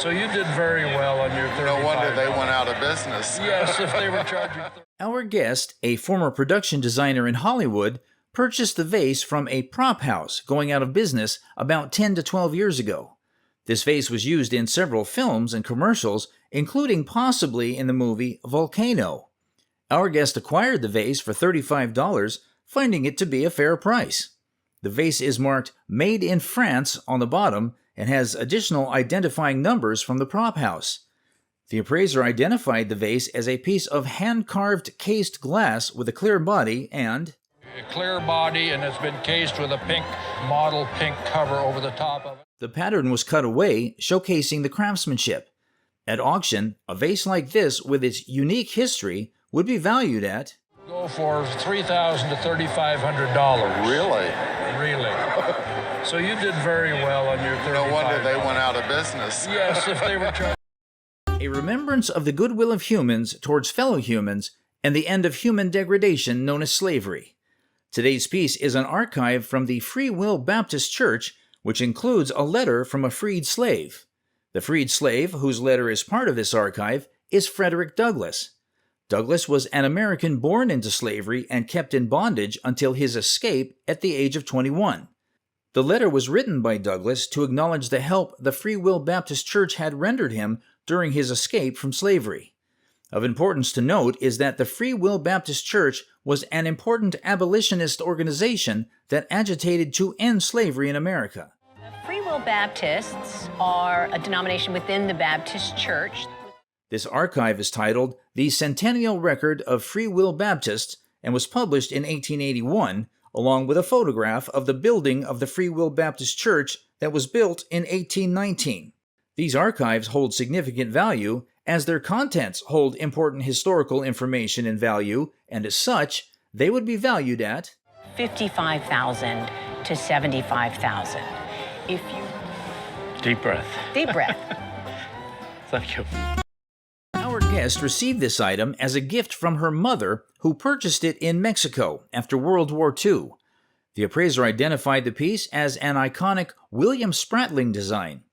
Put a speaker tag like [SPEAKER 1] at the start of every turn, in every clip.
[SPEAKER 1] So you did very well on your $35.
[SPEAKER 2] No wonder they went out of business.
[SPEAKER 1] Yes, if they were charging.
[SPEAKER 3] Our guest, a former production designer in Hollywood, purchased the vase from a prop house going out of business about 10 to 12 years ago. This vase was used in several films and commercials, including possibly in the movie Volcano. Our guest acquired the vase for $35, finding it to be a fair price. The vase is marked Made in France on the bottom and has additional identifying numbers from the prop house. The appraiser identified the vase as a piece of hand-carved cased glass with a clear body and
[SPEAKER 1] A clear body, and it's been cased with a pink model pink cover over the top of it.
[SPEAKER 3] the pattern was cut away, showcasing the craftsmanship. At auction, a vase like this with its unique history would be valued at
[SPEAKER 1] Go for $3,000 to $3,500.
[SPEAKER 2] Really?
[SPEAKER 1] Really. So you did very well on your $35.
[SPEAKER 2] No wonder they went out of business.
[SPEAKER 1] Yes, if they were charging.
[SPEAKER 3] a remembrance of the goodwill of humans towards fellow humans and the end of human degradation known as slavery. Today's piece is an archive from the Free Will Baptist Church, which includes a letter from a freed slave. The freed slave, whose letter is part of this archive, is Frederick Douglass. Douglass was an American born into slavery and kept in bondage until his escape at the age of 21. The letter was written by Douglass to acknowledge the help the Free Will Baptist Church had rendered him during his escape from slavery. Of importance to note is that the Free Will Baptist Church was an important abolitionist organization that agitated to end slavery in America.
[SPEAKER 4] The Free Will Baptists are a denomination within the Baptist Church.
[SPEAKER 3] This archive is titled The Centennial Record of Free Will Baptists and was published in 1881, along with a photograph of the building of the Free Will Baptist Church that was built in 1819. These archives hold significant value as their contents hold important historical information and value, and as such, they would be valued at
[SPEAKER 4] $55,000 to $75,000. If you
[SPEAKER 1] Deep breath.
[SPEAKER 4] deep breath.
[SPEAKER 1] Thank you.
[SPEAKER 3] Our guest received this item as a gift from her mother, who purchased it in Mexico after World War II. The appraiser identified the piece as an iconic William Spratling design.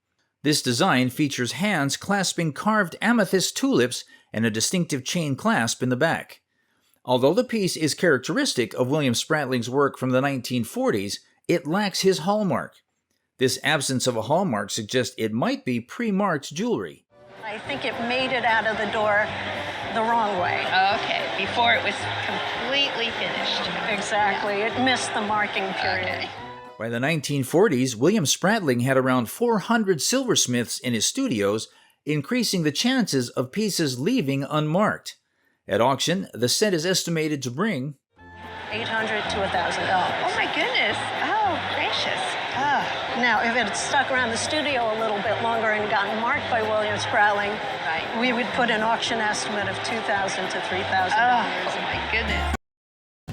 [SPEAKER 3] This design features hands clasping carved amethyst tulips and a distinctive chain clasp in the back. Although the piece is characteristic of William Spratling's work from the 1940s, it lacks his hallmark. This absence of a hallmark suggests it might be pre-marked jewelry.
[SPEAKER 5] I think it made it out of the door the wrong way.
[SPEAKER 6] Okay, before it was completely finished.
[SPEAKER 5] Exactly. It missed the marking period.
[SPEAKER 6] Okay.
[SPEAKER 3] By the 1940s, William Spratling had around 400 silversmiths in his studios, increasing the chances of pieces leaving unmarked. At auction, the set is estimated to bring
[SPEAKER 5] $800 to $1,000.
[SPEAKER 6] Oh my goodness. Oh, gracious.
[SPEAKER 5] Now, if it had stuck around the studio a little bit longer and gotten marked by William Spratling,
[SPEAKER 6] Right.
[SPEAKER 5] we would put an auction estimate of $2,000 to $3,000.
[SPEAKER 6] Oh my goodness.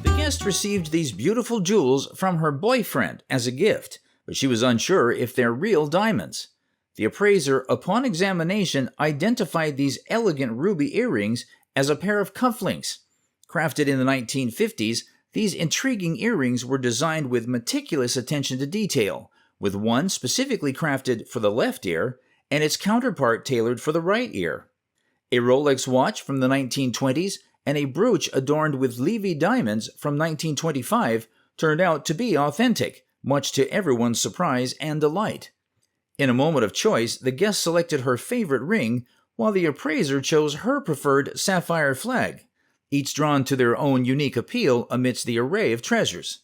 [SPEAKER 3] The guest received these beautiful jewels from her boyfriend as a gift, but she was unsure if they're real diamonds. The appraiser, upon examination, identified these elegant ruby earrings as a pair of cufflinks. Crafted in the 1950s, these intriguing earrings were designed with meticulous attention to detail, with one specifically crafted for the left ear and its counterpart tailored for the right ear. A Rolex watch from the 1920s and a brooch adorned with Levy diamonds from 1925 turned out to be authentic, much to everyone's surprise and delight. In a moment of choice, the guest selected her favorite ring, while the appraiser chose her preferred sapphire flag, each drawn to their own unique appeal amidst the array of treasures.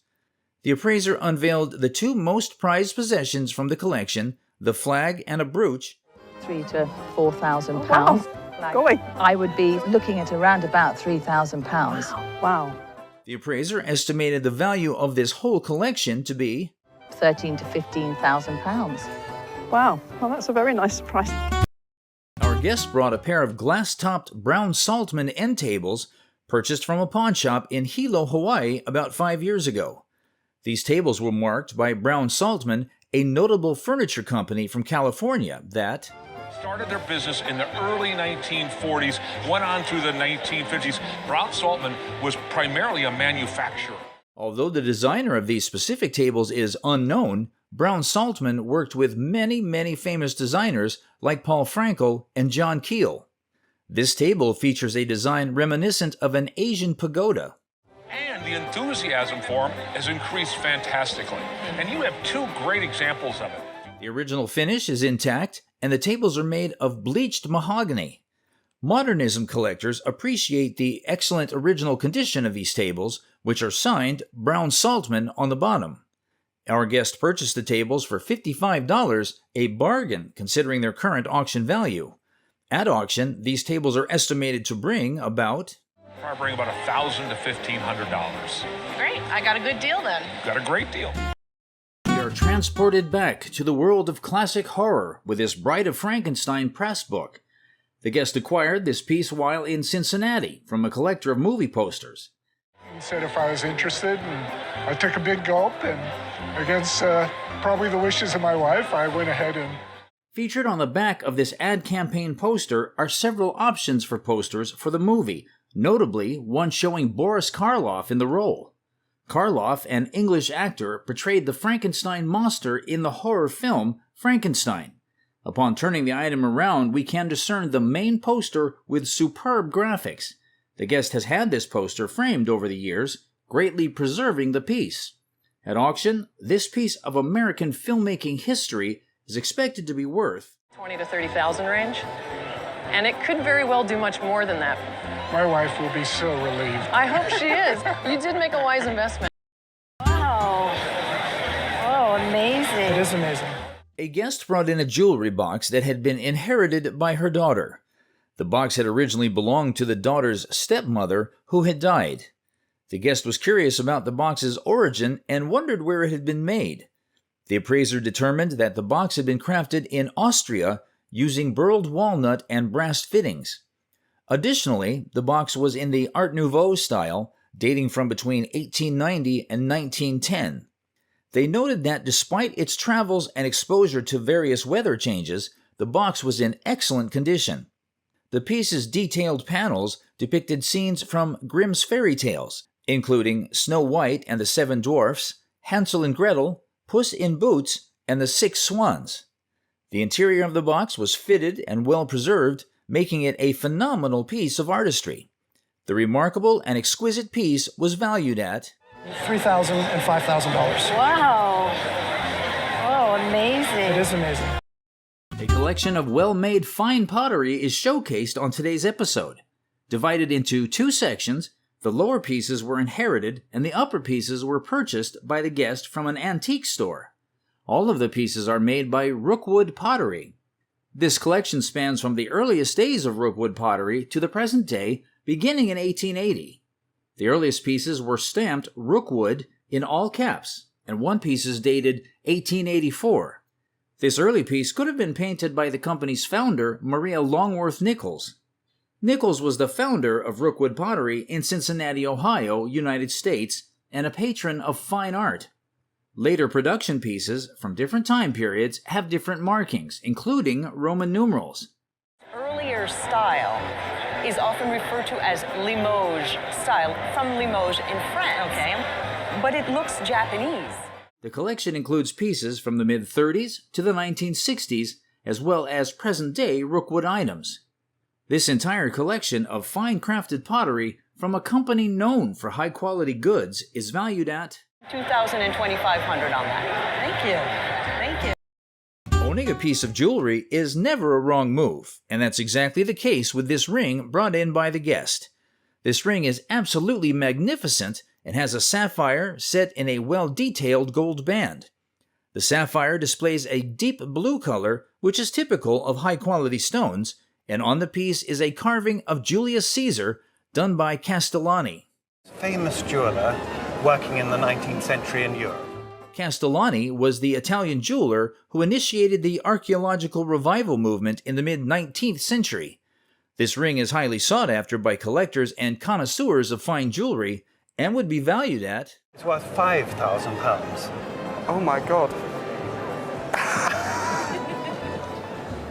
[SPEAKER 3] The appraiser unveiled the two most prized possessions from the collection, the flag and a brooch.
[SPEAKER 7] £3,000 to £4,000.
[SPEAKER 8] Golly.
[SPEAKER 7] I would be looking at around about £3,000.
[SPEAKER 8] Wow.
[SPEAKER 3] The appraiser estimated the value of this whole collection to be
[SPEAKER 7] £13,000 to £15,000.
[SPEAKER 8] Wow. Well, that's a very nice surprise.
[SPEAKER 3] Our guest brought a pair of glass-topped brown saltman end tables purchased from a pawn shop in Hilo, Hawaii about 5 years ago. These tables were marked by Brown Saltman, a notable furniture company from California that
[SPEAKER 9] started their business in the early 1940s, went on through the 1950s. Brown Saltman was primarily a manufacturer.
[SPEAKER 3] although the designer of these specific tables is unknown, Brown-Saltman worked with many famous designers like Paul Frankel and John Keel. This table features a design reminiscent of an Asian pagoda.
[SPEAKER 9] And the enthusiasm for them has increased fantastically. And you have two great examples of it.
[SPEAKER 3] The original finish is intact, and the tables are made of bleached mahogany. Modernism collectors appreciate the excellent original condition of these tables, which are signed Brown-Saltman on the bottom. Our guest purchased the tables for $55, a bargain considering their current auction value. At auction, these tables are estimated to bring about
[SPEAKER 9] Probably bring about $1,000 to $1,500.
[SPEAKER 6] Great, I got a good deal then.
[SPEAKER 9] Got a great deal.
[SPEAKER 3] We are transported back to the world of classic horror with this Bride of Frankenstein press book. The guest acquired this piece while in Cincinnati from a collector of movie posters.
[SPEAKER 10] He said if I was interested, and I took a big gulp, and against probably the wishes of my wife, I went ahead and...
[SPEAKER 3] Featured on the back of this ad campaign poster are several options for posters for the movie, notably one showing Boris Karloff in the role. Karloff, an English actor, portrayed the Frankenstein monster in the horror film Frankenstein. Upon turning the item around, we can discern the main poster with superb graphics. The guest has had this poster framed over the years, greatly preserving the piece. At auction, this piece of American filmmaking history is expected to be worth
[SPEAKER 11] $20,000 to $30,000 range, and it could very well do much more than that.
[SPEAKER 10] My wife will be so relieved.
[SPEAKER 11] I hope she is. You did make a wise investment.
[SPEAKER 5] Wow. Oh, amazing.
[SPEAKER 8] It is amazing.
[SPEAKER 3] A guest brought in a jewelry box that had been inherited by her daughter. The box had originally belonged to the daughter's stepmother, who had died. The guest was curious about the box's origin and wondered where it had been made. The appraiser determined that the box had been crafted in Austria using burled walnut and brass fittings. Additionally, the box was in the Art Nouveau style, dating from between 1890 and 1910. They noted that despite its travels and exposure to various weather changes, the box was in excellent condition. The piece's detailed panels depicted scenes from Grimm's fairy tales, including Snow White and the Seven Dwarfs, Hansel and Gretel, Puss in Boots, and the Six Swans. The interior of the box was fitted and well preserved, making it a phenomenal piece of artistry. The remarkable and exquisite piece was valued at
[SPEAKER 8] $3,000 and $5,000.
[SPEAKER 5] Wow. Oh, amazing.
[SPEAKER 8] It is amazing.
[SPEAKER 3] A collection of well-made fine pottery is showcased on today's episode. Divided into two sections, the lower pieces were inherited and the upper pieces were purchased by the guest from an antique store. All of the pieces are made by Rookwood Pottery. This collection spans from the earliest days of Rookwood pottery to the present day, beginning in 1880. The earliest pieces were stamped Rookwood in all caps, and one piece is dated 1884. This early piece could have been painted by the company's founder, Maria Longworth Nichols. Nichols was the founder of Rookwood Pottery in Cincinnati, Ohio, United States, and a patron of fine art. Later production pieces from different time periods have different markings, including Roman numerals.
[SPEAKER 11] Earlier style is often referred to as Limoges style, from Limoges in France. Okay. But it looks Japanese.
[SPEAKER 3] The collection includes pieces from the mid-30s to the 1960s, as well as present-day Rookwood items. This entire collection of fine-crafted pottery from a company known for high-quality goods is valued at
[SPEAKER 11] $2,000 and $2,500 on that. Thank you.
[SPEAKER 3] Owning a piece of jewelry is never a wrong move, and that's exactly the case with this ring brought in by the guest. This ring is absolutely magnificent and has a sapphire set in a well-detailed gold band. The sapphire displays a deep blue color, which is typical of high-quality stones, and on the piece is a carving of Julius Caesar done by Castellani.
[SPEAKER 12] Famous jeweler working in the 19th century in Europe.
[SPEAKER 3] Castellani was the Italian jeweler who initiated the archaeological revival movement in the mid-19th century. This ring is highly sought after by collectors and connoisseurs of fine jewelry and would be valued at...
[SPEAKER 12] It's worth £5,000.
[SPEAKER 13] Oh my God.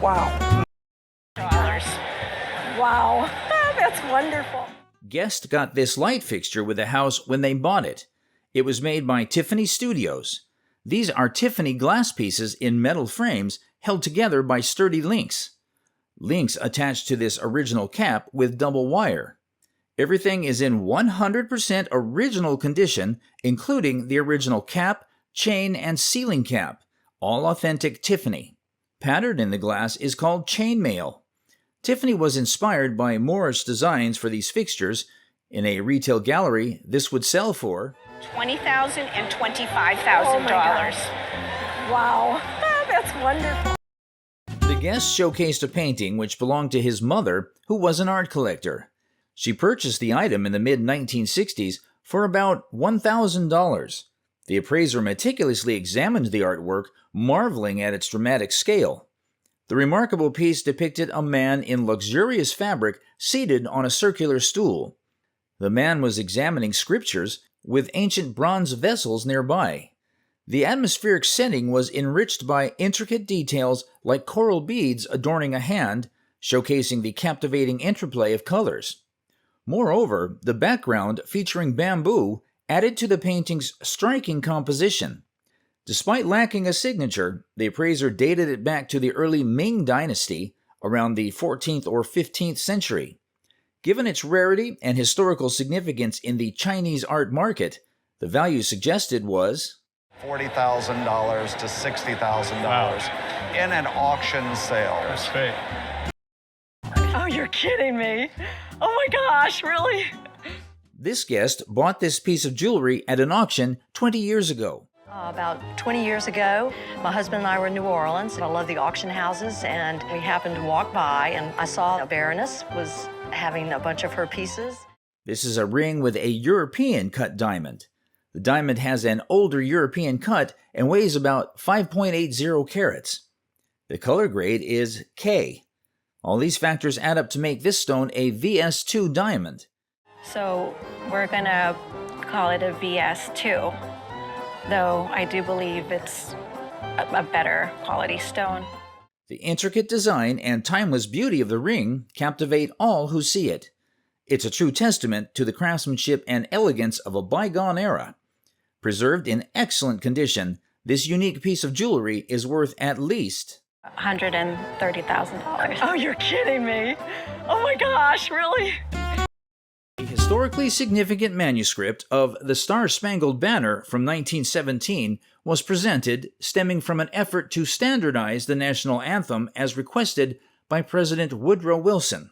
[SPEAKER 13] Wow.
[SPEAKER 5] Wow. That's wonderful.
[SPEAKER 3] Guest got this light fixture with the house when they bought it. It was made by Tiffany Studios. These are Tiffany glass pieces in metal frames held together by sturdy links. Links attached to this original cap with double wire. Everything is in 100% original condition, including the original cap, chain, and ceiling cap, all authentic Tiffany. Patterned in the glass is called chainmail. Tiffany was inspired by Moorish designs for these fixtures. In a retail gallery, this would sell for
[SPEAKER 6] $20,000 and $25,000.
[SPEAKER 5] Wow, that's wonderful.
[SPEAKER 3] The guest showcased a painting which belonged to his mother, who was an art collector. She purchased the item in the mid-1960s for about $1,000. The appraiser meticulously examined the artwork, marveling at its dramatic scale. The remarkable piece depicted a man in luxurious fabric seated on a circular stool. The man was examining scriptures with ancient bronze vessels nearby. The atmospheric setting was enriched by intricate details like coral beads adorning a hand, showcasing the captivating interplay of colors. Moreover, the background featuring bamboo added to the painting's striking composition. Despite lacking a signature, the appraiser dated it back to the early Ming Dynasty, around the 14th or 15th century. Given its rarity and historical significance in the Chinese art market, the value suggested was
[SPEAKER 13] $40,000 to $60,000 in an auction sale.
[SPEAKER 9] That's fake.
[SPEAKER 11] Oh, you're kidding me. Oh my gosh, really?
[SPEAKER 3] This guest bought this piece of jewelry at an auction 20 years ago.
[SPEAKER 14] About 20 years ago, my husband and I were in New Orleans. I love the auction houses, and we happened to walk by, and I saw a baroness was having a bunch of her pieces.
[SPEAKER 3] This is a ring with a European cut diamond. The diamond has an older European cut and weighs about 5.80 carats. The color grade is K. All these factors add up to make this stone a VS2 diamond.
[SPEAKER 14] So we're going to call it a VS2, though I do believe it's a better quality stone.
[SPEAKER 3] The intricate design and timeless beauty of the ring captivate all who see it. It's a true testament to the craftsmanship and elegance of a bygone era. Preserved in excellent condition, this unique piece of jewelry is worth at least
[SPEAKER 14] $130,000.
[SPEAKER 11] Oh, you're kidding me. Oh my gosh, really?
[SPEAKER 3] A historically significant manuscript of the Star-Spangled Banner from 1917 was presented, stemming from an effort to standardize the national anthem as requested by President Woodrow Wilson.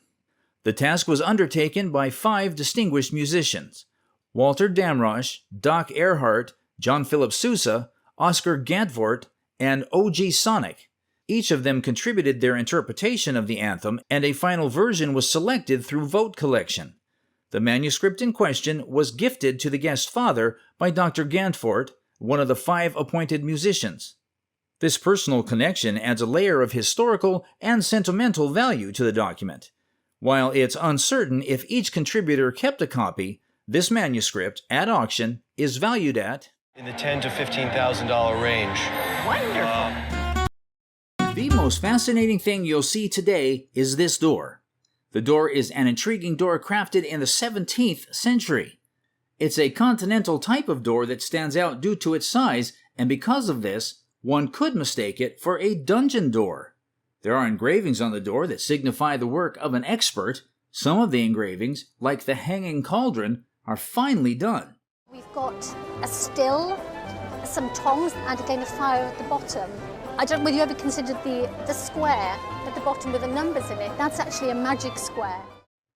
[SPEAKER 3] The task was undertaken by 5 distinguished musicians: Walter Damrosch, Doc Earhart, John Philip Sousa, Oscar Gantvort, and O.G. Sonic. Each of them contributed their interpretation of the anthem, and a final version was selected through vote collection. The manuscript in question was gifted to the guest father by Dr. Gantvort, one of the 5 appointed musicians. This personal connection adds a layer of historical and sentimental value to the document. While it's uncertain if each contributor kept a copy, this manuscript, at auction, is valued at
[SPEAKER 15] in the $10,000 to $15,000 range.
[SPEAKER 11] Wonderful.
[SPEAKER 3] The most fascinating thing you'll see today is this door. The door is an intriguing door crafted in the 17th century. It's a continental type of door that stands out due to its size, and because of this, one could mistake it for a dungeon door. There are engravings on the door that signify the work of an expert. Some of the engravings, like the hanging cauldron, are finely done.
[SPEAKER 16] We've got a still, some tongs, and again a fire at the bottom. I don't know whether you ever considered the square at the bottom with the numbers in it. That's actually a magic square.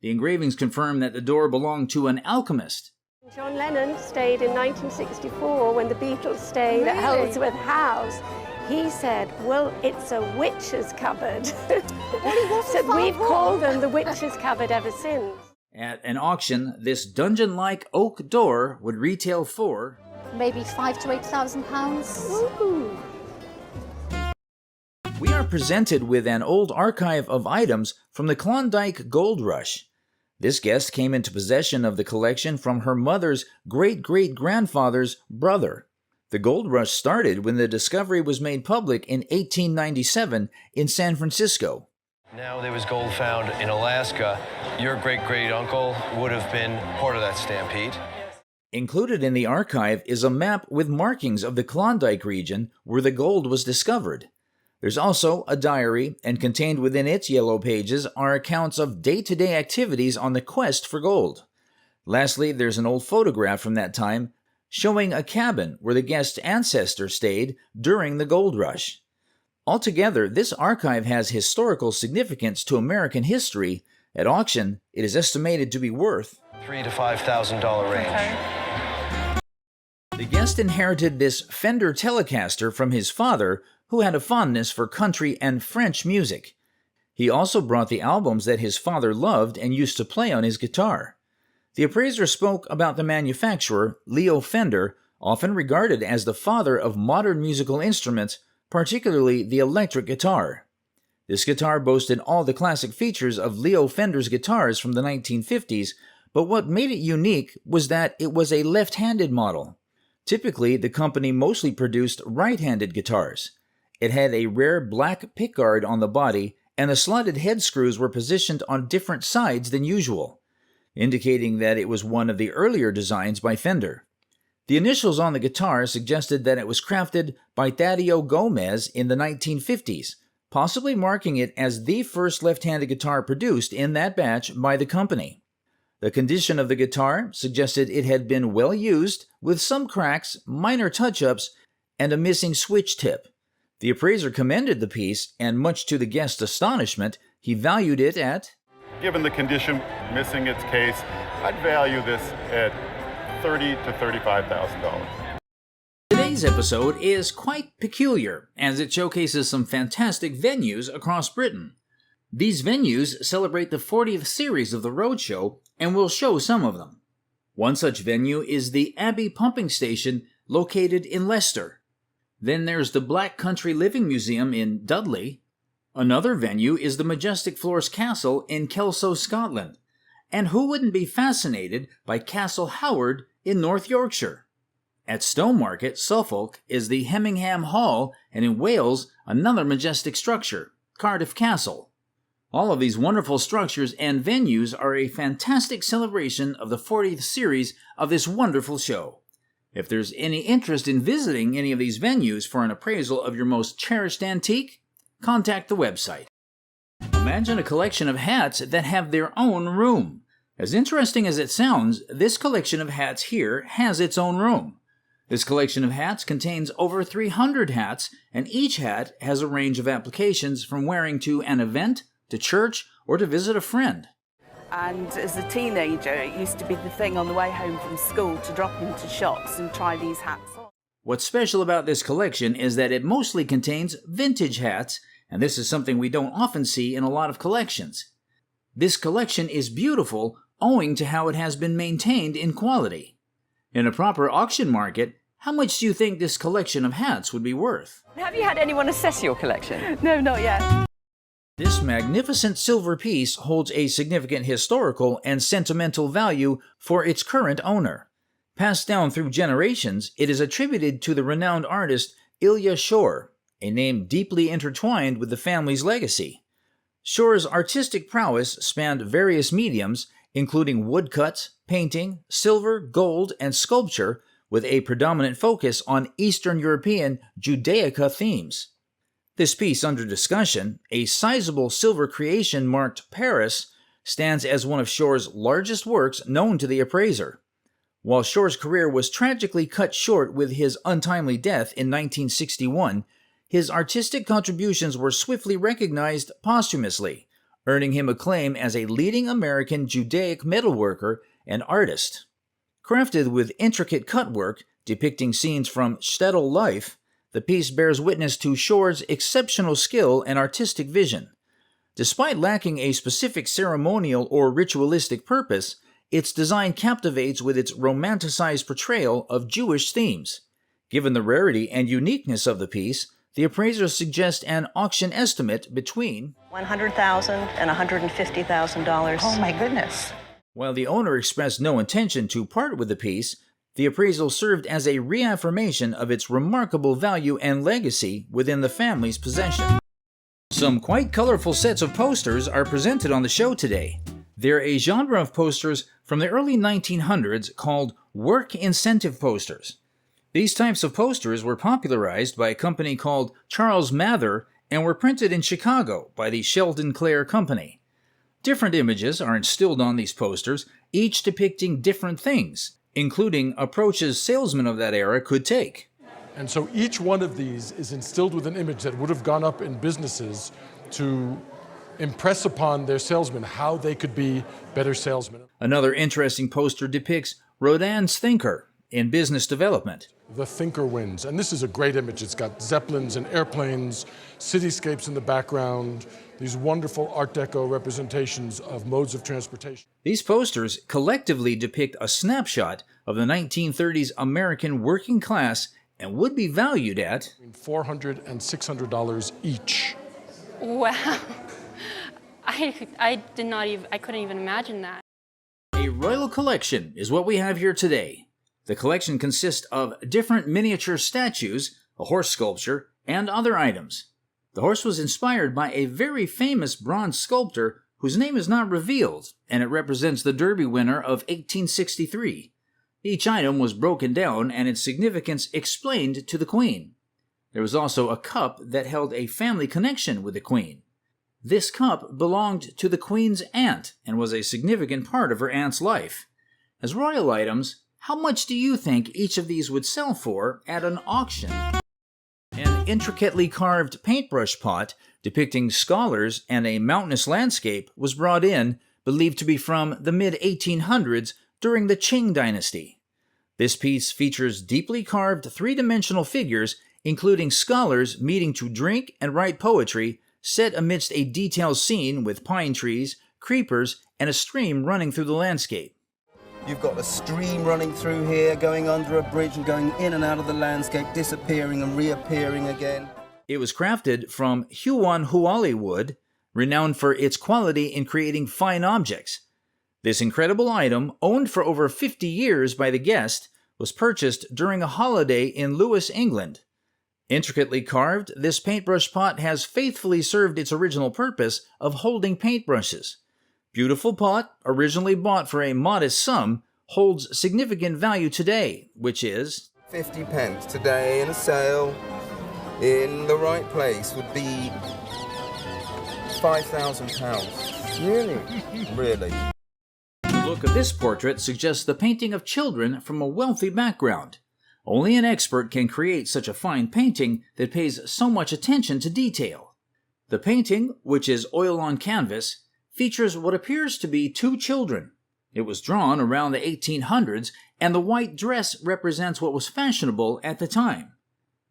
[SPEAKER 3] The engravings confirm that the door belonged to an alchemist.
[SPEAKER 17] John Lennon stayed in 1964 when the Beatles stayed at Holdsworth House. He said, well, it's a witch's cupboard. So we've called them the witch's cupboard ever since.
[SPEAKER 3] At an auction, this dungeon-like oak door would retail for
[SPEAKER 16] maybe £5,000 to £8,000.
[SPEAKER 17] Ooh.
[SPEAKER 3] We are presented with an old archive of items from the Klondike Gold Rush. This guest came into possession of the collection from her mother's great-great-grandfather's brother. The gold rush started when the discovery was made public in 1897 in San Francisco.
[SPEAKER 15] Now there was gold found in Alaska. Your great-great-uncle would have been part of that stampede.
[SPEAKER 3] Included in the archive is a map with markings of the Klondike region where the gold was discovered. There's also a diary, and contained within its yellow pages are accounts of day-to-day activities on the quest for gold. Lastly, there's an old photograph from that time showing a cabin where the guest's ancestor stayed during the gold rush. Altogether, this archive has historical significance to American history. At auction, it is estimated to be worth
[SPEAKER 15] $3,000 to $5,000 range.
[SPEAKER 3] Okay. The guest inherited this Fender Telecaster from his father, who had a fondness for country and French music. He also brought the albums that his father loved and used to play on his guitar. The appraiser spoke about the manufacturer, Leo Fender, often regarded as the father of modern musical instruments, particularly the electric guitar. This guitar boasted all the classic features of Leo Fender's guitars from the 1950s, but what made it unique was that it was a left-handed model. Typically, the company mostly produced right-handed guitars. It had a rare black pickguard on the body, and the slotted head screws were positioned on different sides than usual, indicating that it was one of the earlier designs by Fender. The initials on the guitar suggested that it was crafted by Thaddeus Gomez in the 1950s, possibly marking it as the first left-handed guitar produced in that batch by the company. The condition of the guitar suggested it had been well used, with some cracks, minor touch-ups, and a missing switch tip. The appraiser commended the piece, and much to the guest's astonishment, he valued it at,
[SPEAKER 18] given the condition missing its case, I'd value this at $30,000 to $35,000.
[SPEAKER 3] Today's episode is quite peculiar, as it showcases some fantastic venues across Britain. These venues celebrate the 40th series of the Roadshow, and we'll show some of them. One such venue is the Abbey Pumping Station, located in Leicester. Then there's the Black Country Living Museum in Dudley. Another venue is the Majestic Floors Castle in Kelso, Scotland. And who wouldn't be fascinated by Castle Howard in North Yorkshire? At Stowmarket, Suffolk, is the Hemmingham Hall, and in Wales, another majestic structure, Cardiff Castle. All of these wonderful structures and venues are a fantastic celebration of the 40th series of this wonderful show. If there's any interest in visiting any of these venues for an appraisal of your most cherished antique, contact the website. Imagine a collection of hats that have their own room. As interesting as it sounds, this collection of hats here has its own room. This collection of hats contains over 300 hats, and each hat has a range of applications from wearing to an event, to church, or to visit a friend.
[SPEAKER 19] And as a teenager, it used to be the thing on the way home from school to drop into shops and try these hats on.
[SPEAKER 3] What's special about this collection is that it mostly contains vintage hats, and this is something we don't often see in a lot of collections. This collection is beautiful owing to how it has been maintained in quality. In a proper auction market, how much do you think this collection of hats would be worth?
[SPEAKER 11] Have you had anyone assess your collection?
[SPEAKER 19] No, not yet.
[SPEAKER 3] This magnificent silver piece holds a significant historical and sentimental value for its current owner. Passed down through generations, it is attributed to the renowned artist Ilya Shor, a name deeply intertwined with the family's legacy. Shor's artistic prowess spanned various mediums, including woodcuts, painting, silver, gold, and sculpture, with a predominant focus on Eastern European Judaica themes. This piece under discussion, a sizable silver creation marked Paris, stands as one of Shor's largest works known to the appraiser. While Shor's career was tragically cut short with his untimely death in 1961, his artistic contributions were swiftly recognized posthumously, earning him acclaim as a leading American Judaic metalworker and artist. Crafted with intricate cutwork depicting scenes from shtetl life, the piece bears witness to Shor's exceptional skill and artistic vision. Despite lacking a specific ceremonial or ritualistic purpose, its design captivates with its romanticized portrayal of Jewish themes. Given the rarity and uniqueness of the piece, the appraisers suggest an auction estimate between
[SPEAKER 14] $100,000 and $150,000.
[SPEAKER 11] Oh my goodness.
[SPEAKER 3] While the owner expressed no intention to part with the piece, the appraisal served as a reaffirmation of its remarkable value and legacy within the family's possession. Some quite colorful sets of posters are presented on the show today. They're a genre of posters from the early 1900s called work incentive posters. These types of posters were popularized by a company called Charles Mather and were printed in Chicago by the Sheldon Clare Company. Different images are instilled on these posters, each depicting different things, including approaches salesmen of that era could take.
[SPEAKER 20] And so each one of these is instilled with an image that would have gone up in businesses to impress upon their salesmen how they could be better salesmen.
[SPEAKER 3] Another interesting poster depicts Rodin's thinker in business development.
[SPEAKER 20] The thinker wins. And this is a great image. It's got zeppelins and airplanes, cityscapes in the background, these wonderful Art Deco representations of modes of transportation.
[SPEAKER 3] These posters collectively depict a snapshot of the 1930s American working class and would be valued at
[SPEAKER 20] $400 and $600 each.
[SPEAKER 21] Wow. I couldn't even imagine that.
[SPEAKER 3] A royal collection is what we have here today. The collection consists of different miniature statues, a horse sculpture, and other items. The horse was inspired by a very famous bronze sculptor whose name is not revealed, and it represents the Derby winner of 1863. Each item was broken down and its significance explained to the Queen. There was also a cup that held a family connection with the Queen. This cup belonged to the Queen's aunt and was a significant part of her aunt's life. As royal items, how much do you think each of these would sell for at an auction? An intricately carved paintbrush pot depicting scholars and a mountainous landscape was brought in, believed to be from the mid-1800s during the Qing dynasty. This piece features deeply carved three-dimensional figures, including scholars meeting to drink and write poetry, set amidst a detailed scene with pine trees, creepers, and a stream running through the landscape.
[SPEAKER 22] You've got a stream running through here, going under a bridge and going in and out of the landscape, disappearing and reappearing again.
[SPEAKER 3] It was crafted from Huon Huali wood, renowned for its quality in creating fine objects. This incredible item, owned for over 50 years by the guest, was purchased during a holiday in Lewes, England. Intricately carved, this paintbrush pot has faithfully served its original purpose of holding paintbrushes. Beautiful pot, originally bought for a modest sum, holds significant value today, which is
[SPEAKER 22] 50 pence today in a sale in the right place would be £5,000. Really? Really.
[SPEAKER 3] The look of this portrait suggests the painting of children from a wealthy background. Only an expert can create such a fine painting that pays so much attention to detail. The painting, which is oil on canvas, features what appears to be two children. It was drawn around the 1800s, and the white dress represents what was fashionable at the time.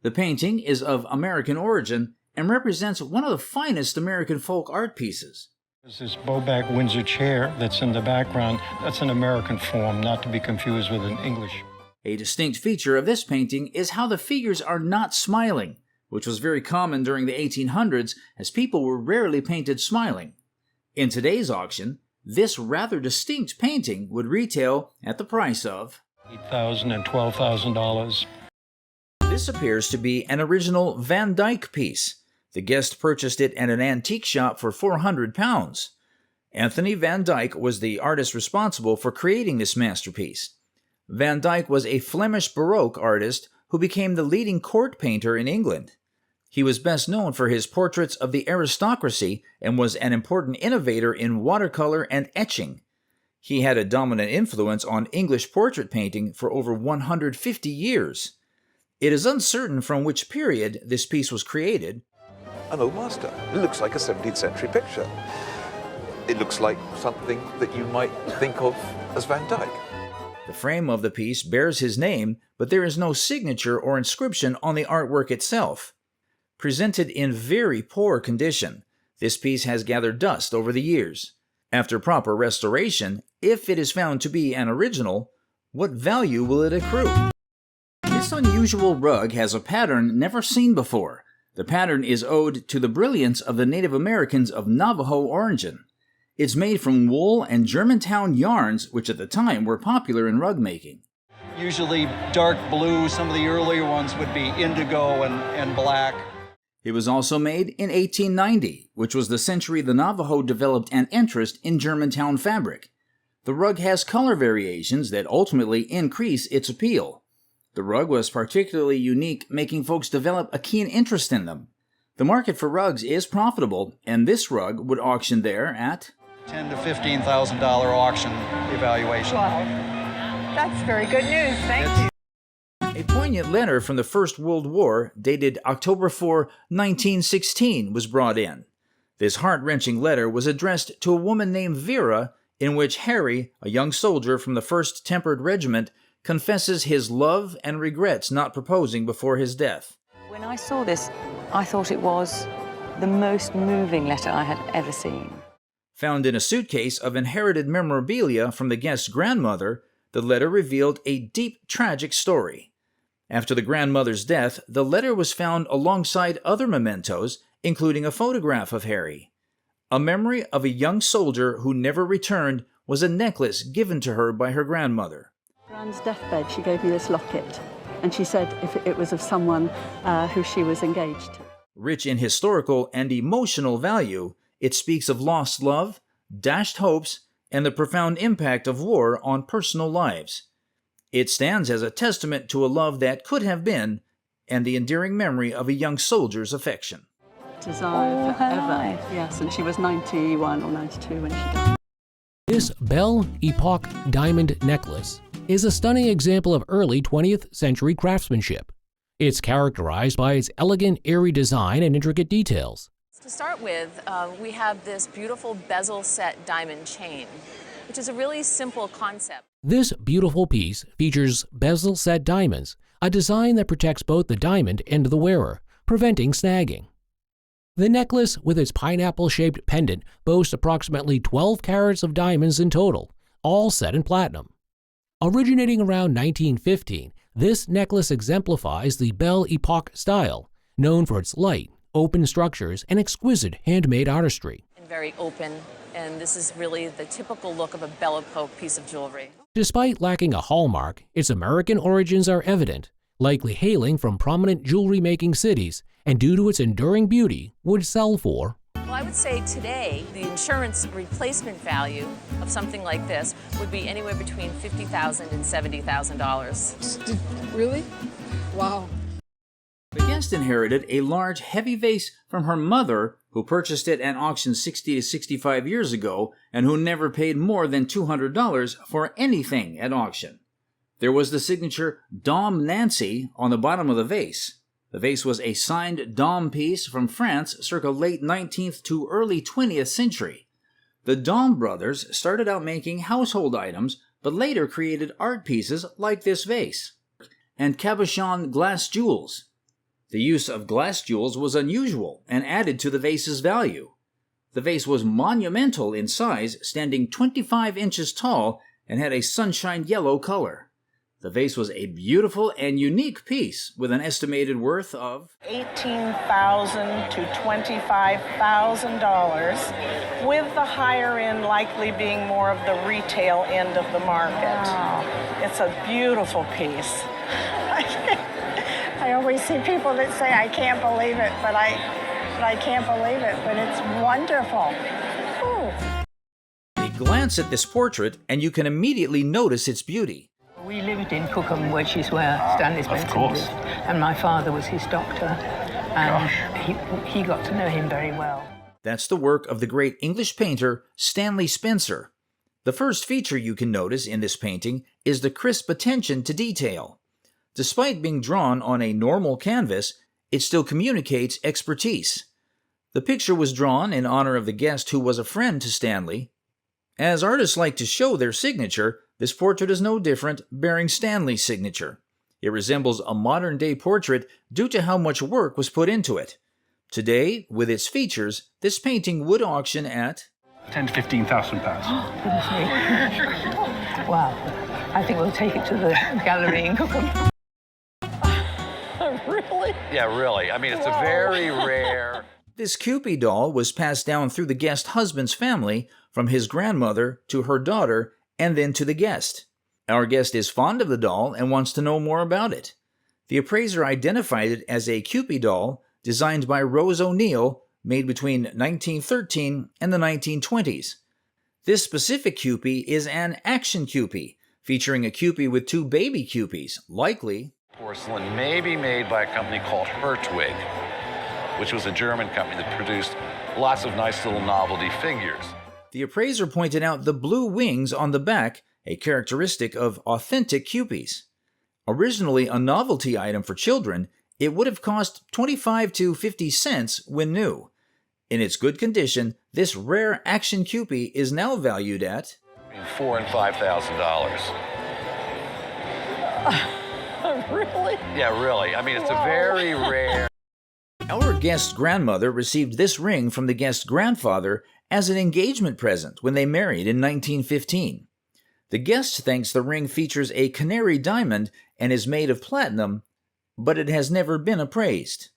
[SPEAKER 3] The painting is of American origin and represents one of the finest American folk art pieces.
[SPEAKER 23] There's this bowback Windsor chair that's in the background. That's an American form, not to be confused with an English.
[SPEAKER 3] A distinct feature of this painting is how the figures are not smiling, which was very common during the 1800s as people were rarely painted smiling. In today's auction, this rather distinct painting would retail at the price of
[SPEAKER 23] $8,000 and $12,000.
[SPEAKER 3] This appears to be an original Van Dyck piece. The guest purchased it at an antique shop for £400. Anthony Van Dyck was the artist responsible for creating this masterpiece. Van Dyck was a Flemish Baroque artist who became the leading court painter in England. He was best known for his portraits of the aristocracy and was an important innovator in watercolor and etching. He had a dominant influence on English portrait painting for over 150 years. It is uncertain from which period this piece was created.
[SPEAKER 24] An old master. It looks like a 17th century picture. It looks like something that you might think of as Van Dyck.
[SPEAKER 3] The frame of the piece bears his name, but there is no signature or inscription on the artwork itself. Presented in very poor condition, this piece has gathered dust over the years. After proper restoration, if it is found to be an original, what value will it accrue? This unusual rug has a pattern never seen before. The pattern is owed to the brilliance of the Native Americans of Navajo origin. It's made from wool and Germantown yarns, which at the time were popular in rug making.
[SPEAKER 25] Usually dark blue, some of the earlier ones would be indigo and black.
[SPEAKER 3] It was also made in 1890, which was the century the Navajo developed an interest in Germantown fabric. The rug has color variations that ultimately increase its appeal. The rug was particularly unique, making folks develop a keen interest in them. The market for rugs is profitable, and this rug would auction there at
[SPEAKER 25] $10,000 to $15,000 auction evaluation.
[SPEAKER 6] Wow. That's very good news. Thank you.
[SPEAKER 3] A poignant letter from the First World War, dated October 4, 1916, was brought in. This heart-wrenching letter was addressed to a woman named Vera, in which Harry, a young soldier from the 1st Tempered Regiment, confesses his love and regrets not proposing before his death.
[SPEAKER 11] When I saw this, I thought it was the most moving letter I had ever seen.
[SPEAKER 3] Found in a suitcase of inherited memorabilia from the guest's grandmother, the letter revealed a deep, tragic story. After the grandmother's death, the letter was found alongside other mementos, including a photograph of Harry. A memory of a young soldier who never returned was a necklace given to her by her grandmother.
[SPEAKER 1] Gran's deathbed, she gave me this locket, and she said if it was of someone who she was engaged to.
[SPEAKER 3] Rich in historical and emotional value, it speaks of lost love, dashed hopes, and the profound impact of war on personal lives. It stands as a testament to a love that could have been, and the endearing memory of a young soldier's affection.
[SPEAKER 1] Desire forever. Yes, and she was 91 or 92 when she died.
[SPEAKER 2] This Belle Epoque diamond necklace is a stunning example of early 20th century craftsmanship. It's characterized by its elegant, airy design and intricate details.
[SPEAKER 4] To start with, we have this beautiful bezel set diamond chain, which is a really simple concept.
[SPEAKER 2] This beautiful piece features bezel set diamonds, a design that protects both the diamond and the wearer, preventing snagging. The necklace, with its pineapple-shaped pendant, boasts approximately 12 carats of diamonds in total, all set in platinum. Originating around 1915, this necklace exemplifies the Belle Epoque style, known for its light, open structures and exquisite handmade artistry.
[SPEAKER 4] And very open, and this is really the typical look of a Belle Epoque piece of jewelry.
[SPEAKER 2] Despite lacking a hallmark, its American origins are evident, likely hailing from prominent jewelry-making cities, and due to its enduring beauty, would sell for.
[SPEAKER 4] Well, I would say today, the insurance replacement value of something like this would be anywhere between $50,000 and $70,000.
[SPEAKER 7] Really? Wow.
[SPEAKER 3] The guest inherited a large, heavy vase from her mother, who purchased it at auction 60 to 65 years ago, and who never paid more than $200 for anything at auction. There was the signature Dame Nancy on the bottom of the vase. The vase was a signed Dame piece from France circa late 19th to early 20th century. The Dame brothers started out making household items, but later created art pieces like this vase, and cabochon glass jewels. The use of glass jewels was unusual and added to the vase's value. The vase was monumental in size, standing 25 inches tall, and had a sunshine yellow color. The vase was a beautiful and unique piece with an estimated worth of
[SPEAKER 10] $18,000 to $25,000, with the higher end likely being more of the retail end of the market. Wow. It's a beautiful piece.
[SPEAKER 5] I always see people that say, I can't believe it, but I can't believe it, but it's wonderful. Ooh.
[SPEAKER 3] A glance at this portrait and you can immediately notice its beauty.
[SPEAKER 26] We lived in Cookham, which is where Stanley Spencer lived, and my father was his doctor, and he got to know him very well.
[SPEAKER 3] That's the work of the great English painter Stanley Spencer. The first feature you can notice in this painting is the crisp attention to detail. Despite being drawn on a normal canvas, it still communicates expertise. The picture was drawn in honor of the guest who was a friend to Stanley. As artists like to show their signature, this portrait is no different, bearing Stanley's signature. It resembles a modern-day portrait due to how much work was put into it. Today, with its features, this painting would auction at
[SPEAKER 27] £10,000 to £15,000.
[SPEAKER 26] Wow. I think we'll take it to the gallery in Cookham. Really?
[SPEAKER 27] Yeah, really. I mean, it's a very rare...
[SPEAKER 3] This Cupid doll was passed down through the guest husband's family, from his grandmother to her daughter, and then to the guest. Our guest is fond of the doll and wants to know more about it. The appraiser identified it as a Cupid doll designed by Rose O'Neill, made between 1913 and the 1920s. This specific Kewpie is an action Kewpie, featuring a Kewpie with two baby Kewpies, likely
[SPEAKER 27] Porcelain may be made by a company called Hertwig, which was a German company that produced lots of nice little novelty figures.
[SPEAKER 3] The appraiser pointed out the blue wings on the back, a characteristic of authentic Kewpies. Originally a novelty item for children, it would have cost 25 to 50 cents when new. In its good condition, this rare action Kewpie is now valued at
[SPEAKER 27] Between $4,000 and $5,000.
[SPEAKER 10] Really?
[SPEAKER 27] Yeah, really. I mean, it's a very rare.
[SPEAKER 3] Our guest's grandmother received this ring from the guest's grandfather as an engagement present when they married in 1915. The guest thinks the ring features a canary diamond and is made of platinum, but it has never been appraised.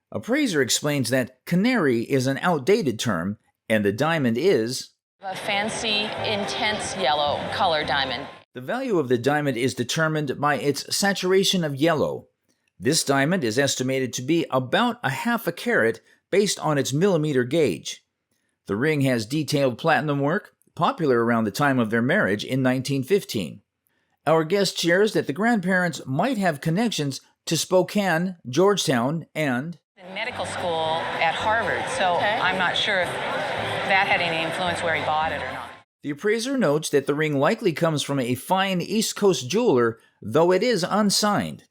[SPEAKER 3] Appraiser explains that canary is an outdated term, and the diamond is
[SPEAKER 4] A fancy, intense yellow color diamond.
[SPEAKER 3] The value of the diamond is determined by its saturation of yellow. This diamond is estimated to be about a half a carat based on its millimeter gauge. The ring has detailed platinum work, popular around the time of their marriage in 1915. Our guest shares that the grandparents might have connections to Spokane, Georgetown, and
[SPEAKER 4] In medical school at Harvard, so I'm not sure if that had any influence where he bought it or not.
[SPEAKER 3] the appraiser notes that the ring likely comes from a fine East Coast jeweler, though it is unsigned.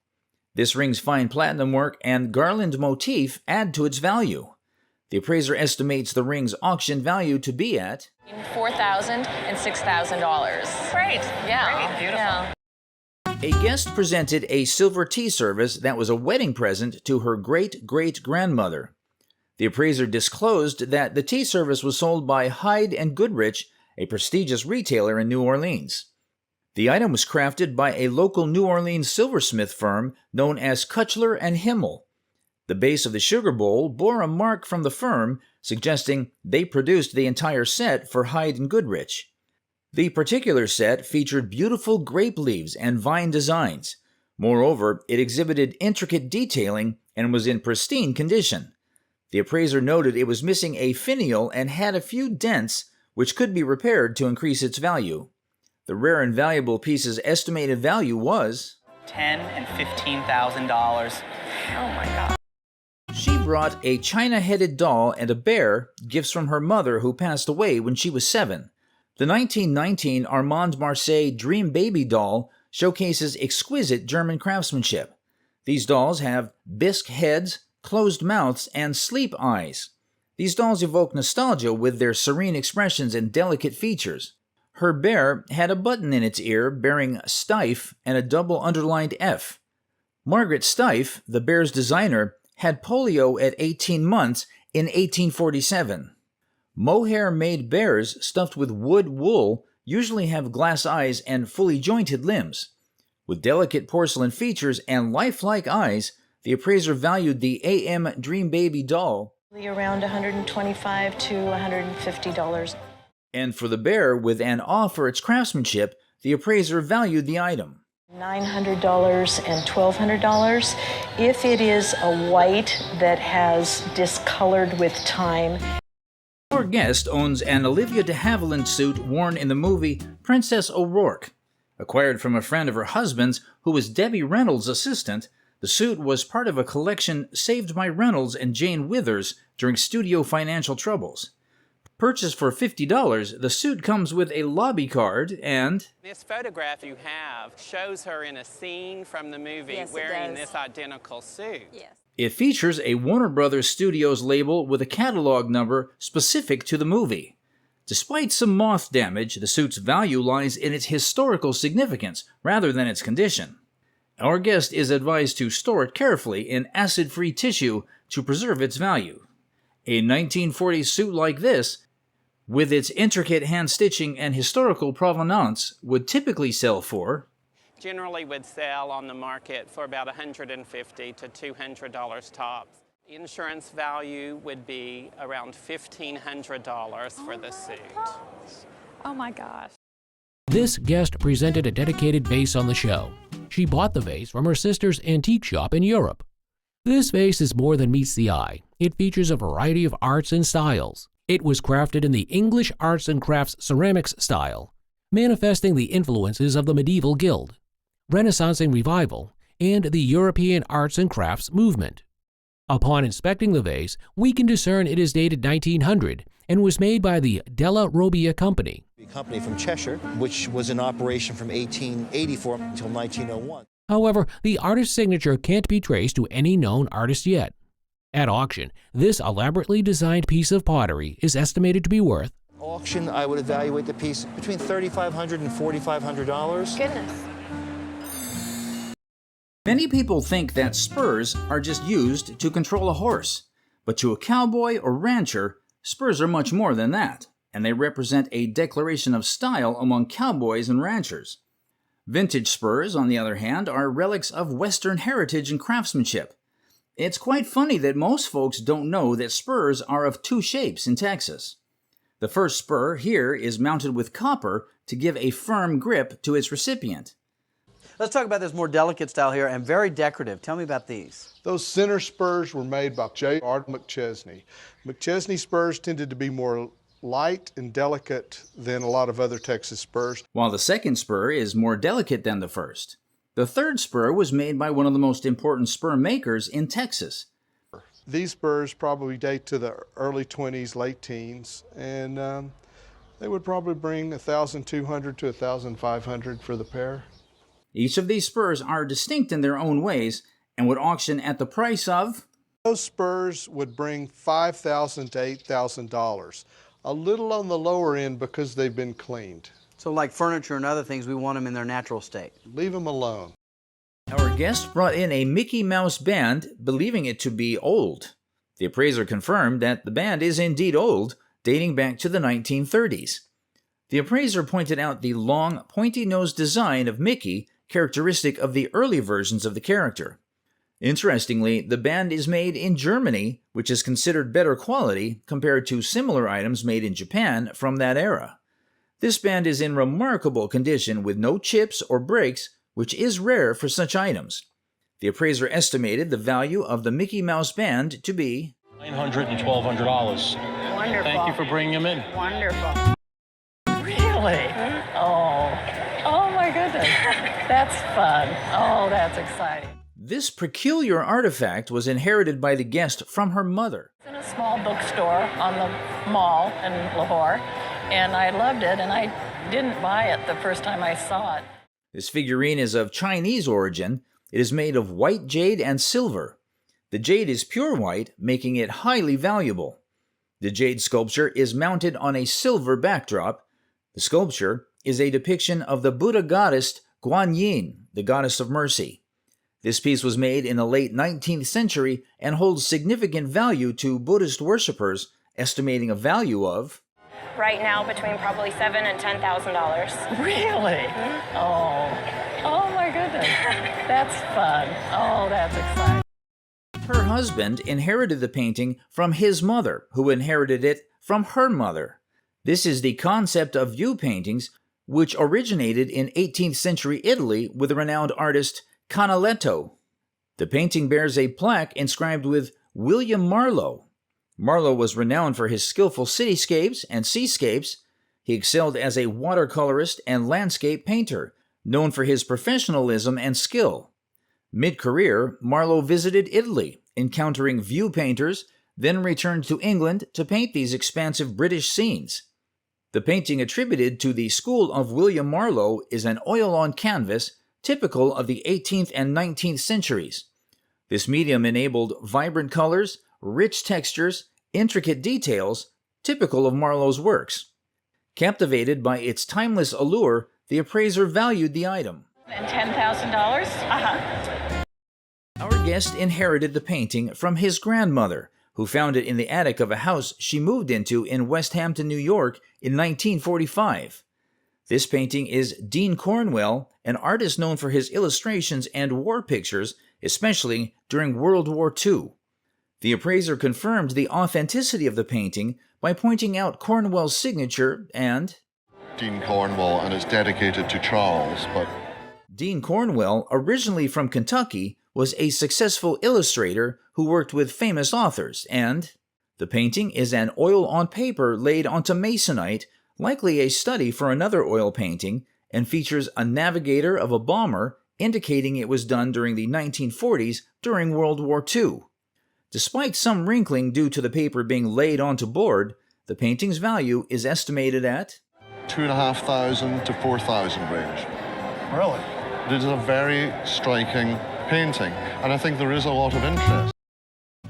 [SPEAKER 3] This ring's fine platinum work and garland motif add to its value. The appraiser estimates the ring's auction value to be at
[SPEAKER 4] $4,000 and $6,000.
[SPEAKER 10] Great.
[SPEAKER 4] Yeah.
[SPEAKER 10] Great. Beautiful.
[SPEAKER 4] Yeah.
[SPEAKER 3] A guest presented a silver tea service that was a wedding present to her great-great-grandmother. The appraiser disclosed that the tea service was sold by Hyde and Goodrich, a prestigious retailer in New Orleans. The item was crafted by a local New Orleans silversmith firm known as Kutchler and Himmel. The base of the sugar bowl bore a mark from the firm, suggesting they produced the entire set for Hyde and Goodrich. The particular set featured beautiful grape leaves and vine designs. Moreover, it exhibited intricate detailing and was in pristine condition. The appraiser noted it was missing a finial and had a few dents, which could be repaired to increase its value. The rare and valuable piece's estimated value was
[SPEAKER 8] $10,000 and $15,000.
[SPEAKER 10] Oh my God.
[SPEAKER 3] She brought a china-headed doll and a bear, gifts from her mother who passed away when she was 7. The 1919 Armand Marseille Dream Baby doll showcases exquisite German craftsmanship. These dolls have bisque heads, closed mouths, and sleep eyes. These dolls evoke nostalgia with their serene expressions and delicate features. Her bear had a button in its ear bearing Steiff and a double underlined F. Margaret Steiff, the bear's designer, had polio at 18 months in 1847. Mohair-made bears stuffed with wood wool usually have glass eyes and fully jointed limbs. With delicate porcelain features and lifelike eyes, the appraiser valued the AM Dream Baby doll
[SPEAKER 11] Around $125 to $150.
[SPEAKER 3] And for the bear with an awe for its craftsmanship, the appraiser valued the item
[SPEAKER 11] $900 and $1,200. If it is a white that has discolored with time.
[SPEAKER 3] Our guest owns an Olivia de Havilland suit worn in the movie Princess O'Rourke. Acquired from a friend of her husband's who was Debbie Reynolds' assistant, the suit was part of a collection saved by Reynolds and Jane Withers during studio financial troubles. Purchased for $50, the suit comes with a lobby card and
[SPEAKER 9] this photograph you have shows her in a scene from the movie wearing this identical suit.
[SPEAKER 10] Yes.
[SPEAKER 3] it features a Warner Brothers Studios label with a catalog number specific to the movie. Despite some moth damage, the suit's value lies in its historical significance rather than its condition. Our guest is advised to store it carefully in acid-free tissue to preserve its value. A 1940s suit like this, with its intricate hand-stitching and historical provenance, would typically sell for
[SPEAKER 9] Generally would sell on the market for about $150 to $200 tops. Insurance value would be around $1,500 for the suit.
[SPEAKER 10] Oh my gosh.
[SPEAKER 2] This guest presented a dedicated vase on the show. She bought the vase from her sister's antique shop in Europe. This vase is more than meets the eye. It features a variety of arts and styles. It was crafted in the English arts and crafts ceramics style, manifesting the influences of the medieval guild, Renaissance and Revival, and the European arts and crafts movement. Upon inspecting the vase, we can discern it is dated 1900 and was made by the Della Robbia Company.
[SPEAKER 12] A company from Cheshire, which was in operation from 1884 until 1901.
[SPEAKER 2] However, the artist's signature can't be traced to any known artist yet. At auction, this elaborately designed piece of pottery is estimated to be worth
[SPEAKER 12] Auction, I would evaluate the piece between $3,500 and $4,500.
[SPEAKER 6] Goodness.
[SPEAKER 3] Many people think that spurs are just used to control a horse, but to a cowboy or rancher, spurs are much more than that, and they represent a declaration of style among cowboys and ranchers. Vintage spurs, on the other hand, are relics of Western heritage and craftsmanship. It's quite funny that most folks don't know that spurs are of two shapes in Texas. The first spur here is mounted with copper to give a firm grip to its recipient.
[SPEAKER 13] Let's talk about this more delicate style here and very decorative. Tell me about these.
[SPEAKER 15] Those center spurs were made by J.R. McChesney. McChesney spurs tended to be more light and delicate than a lot of other Texas spurs.
[SPEAKER 3] While the second spur is more delicate than the first. The third spur was made by one of the most important spur makers in Texas.
[SPEAKER 15] These spurs probably date to the early 20s, late teens, and they would probably bring $1,200 to $1,500 for the pair.
[SPEAKER 3] Each of these spurs are distinct in their own ways and would auction at the price of...
[SPEAKER 15] Those spurs would bring $5,000 to $8,000, a little on the lower end because they've been cleaned.
[SPEAKER 13] So like furniture and other things, we want them in their natural state.
[SPEAKER 15] Leave them alone.
[SPEAKER 3] Our guest brought in a Mickey Mouse band, believing it to be old. The appraiser confirmed that the band is indeed old, dating back to the 1930s. The appraiser pointed out the long, pointy-nosed design of Mickey, characteristic of the early versions of the character. Interestingly, the band is made in Germany, which is considered better quality compared to similar items made in Japan from that era. This band is in remarkable condition with no chips or breaks, which is rare for such items. The appraiser estimated the value of the Mickey Mouse band to be
[SPEAKER 16] $900 and $1,200.
[SPEAKER 6] Wonderful.
[SPEAKER 16] Thank you for bringing them in.
[SPEAKER 6] Wonderful.
[SPEAKER 17] Really? Oh my goodness. That's fun. Oh, that's exciting.
[SPEAKER 3] This peculiar artifact was inherited by the guest from her mother.
[SPEAKER 17] It's in a small bookstore on the mall in Lahore, and I loved it, and I didn't buy it the first time I saw it.
[SPEAKER 3] This figurine is of Chinese origin. It is made of white jade and silver. The jade is pure white, making it highly valuable. The jade sculpture is mounted on a silver backdrop. The sculpture is a depiction of the Buddha goddess Guan Yin, the goddess of mercy. This piece was made in the late 19th century and holds significant value to Buddhist worshippers, estimating a value of...
[SPEAKER 6] Right now, between probably $7,000 and $10,000.
[SPEAKER 17] Really? Oh my goodness. That's fun. Oh, that's exciting.
[SPEAKER 3] Her husband inherited the painting from his mother, who inherited it from her mother. This is the concept of view paintings, which originated in 18th century Italy with the renowned artist Canaletto. The painting bears a plaque inscribed with William Marlowe. Marlowe was renowned for his skillful cityscapes and seascapes. He excelled as a watercolorist and landscape painter, known for his professionalism and skill. Mid-career, Marlowe visited Italy, encountering view painters, then returned to England to paint these expansive British scenes. The painting attributed to the school of William Marlowe is an oil-on canvas typical of the 18th and 19th centuries. This medium enabled vibrant colors, rich textures, intricate details, typical of Marlowe's works. Captivated by its timeless allure, the appraiser valued the item.
[SPEAKER 6] And $10,000?
[SPEAKER 3] Our guest inherited the painting from his grandmother, who found it in the attic of a house she moved into in West Hampton, New York in 1945. This painting is Dean Cornwell, an artist known for his illustrations and war pictures, especially during World War II. The appraiser confirmed the authenticity of the painting by pointing out Cornwell's signature and...
[SPEAKER 18] Dean Cornwell, and it's dedicated to Charles, but...
[SPEAKER 3] Dean Cornwell, originally from Kentucky, was a successful illustrator who worked with famous authors, and... The painting is an oil on paper laid onto masonite, likely a study for another oil painting, and features a navigator of a bomber, indicating it was done during the 1940s during World War II. Despite some wrinkling due to the paper being laid onto board, the painting's value is estimated at
[SPEAKER 18] $2,500 to $4,000 range.
[SPEAKER 25] Really?
[SPEAKER 18] It is a very striking painting, and I think there is a lot of interest.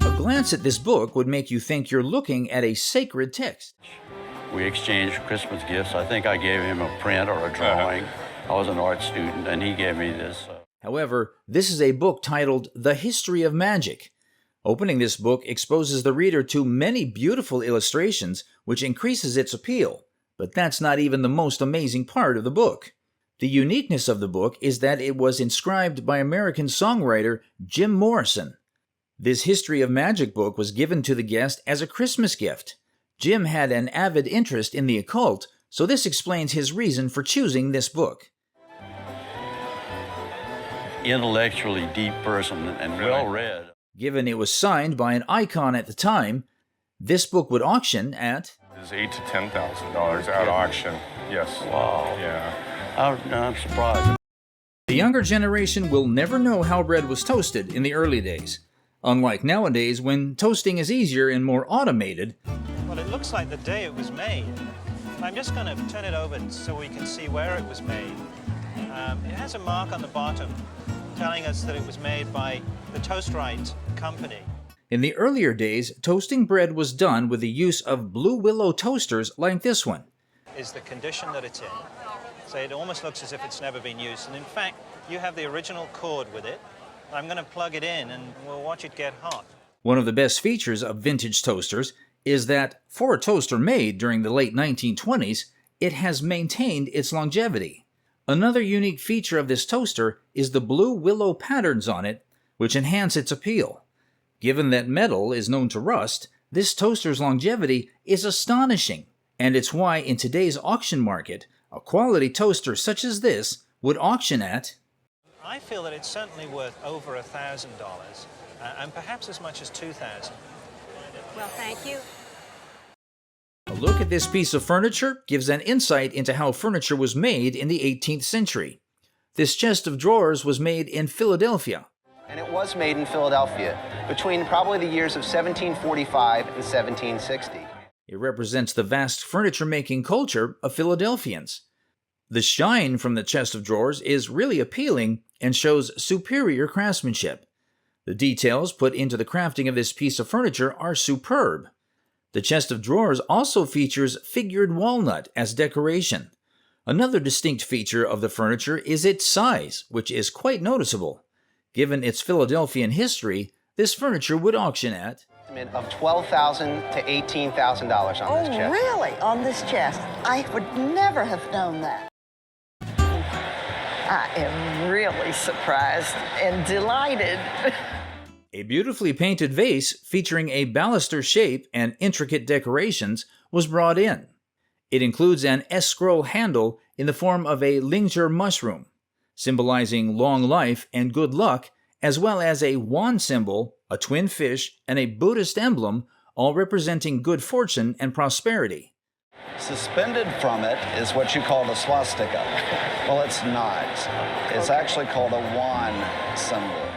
[SPEAKER 3] A glance at this book would make you think you're looking at a sacred text.
[SPEAKER 14] We exchanged Christmas gifts. I think I gave him a print or a drawing. I was an art student, and he gave me this.
[SPEAKER 3] However, this is a book titled The History of Magic. Opening this book exposes the reader to many beautiful illustrations, which increases its appeal. But that's not even the most amazing part of the book. The uniqueness of the book is that it was inscribed by American songwriter Jim Morrison. This History of Magic book was given to the guest as a Christmas gift. Jim had an avid interest in the occult, so this explains his reason for choosing this book.
[SPEAKER 14] Intellectually deep person and well-read.
[SPEAKER 3] Given it was signed by an icon at the time, this book would auction at
[SPEAKER 19] It's $8,000 to $10,000 at auction. Yes.
[SPEAKER 14] Wow.
[SPEAKER 19] Yeah.
[SPEAKER 14] I'm surprised.
[SPEAKER 3] The younger generation will never know how bread was toasted in the early days. Unlike nowadays, when toasting is easier and more automated.
[SPEAKER 20] Well, it looks like the day it was made. I'm just going to turn it over so we can see where it was made. It has a mark on the bottom telling us that it was made by the Toastrite Company.
[SPEAKER 3] In the earlier days, toasting bread was done with the use of blue willow toasters like this one.
[SPEAKER 20] Is the condition that it's in. So it almost looks as if it's never been used. And in fact, you have the original cord with it. I'm going to plug it in and we'll watch it get hot.
[SPEAKER 3] One of the best features of vintage toasters is that, for a toaster made during the late 1920s, it has maintained its longevity. Another unique feature of this toaster is the blue willow patterns on it, which enhance its appeal. Given that metal is known to rust, this toaster's longevity is astonishing, and it's why in today's auction market, a quality toaster such as this would auction at
[SPEAKER 20] I feel that it's certainly worth over $1,000 and perhaps as much as $2,000.
[SPEAKER 11] Well, thank you.
[SPEAKER 3] A look at this piece of furniture gives an insight into how furniture was made in the 18th century. This chest of drawers was made in Philadelphia.
[SPEAKER 21] And it was made in Philadelphia between probably the years of 1745 and 1760.
[SPEAKER 3] It represents the vast furniture-making culture of Philadelphians. The shine from the chest of drawers is really appealing and shows superior craftsmanship. The details put into the crafting of this piece of furniture are superb. The chest of drawers also features figured walnut as decoration. Another distinct feature of the furniture is its size, which is quite noticeable. Given its Philadelphian history, this furniture would auction at
[SPEAKER 21] of $12,000 to $18,000 on this chest.
[SPEAKER 5] Oh, really? On this chest? I would never have known that.
[SPEAKER 17] I am really surprised and delighted.
[SPEAKER 3] A beautifully painted vase featuring a baluster shape and intricate decorations was brought in. It includes an S-scroll handle in the form of a linger mushroom, symbolizing long life and good luck, as well as a wand symbol, a twin fish, and a Buddhist emblem, all representing good fortune and prosperity.
[SPEAKER 25] Suspended from it is what you call the swastika. Well, it's not. It's actually called a wand symbol.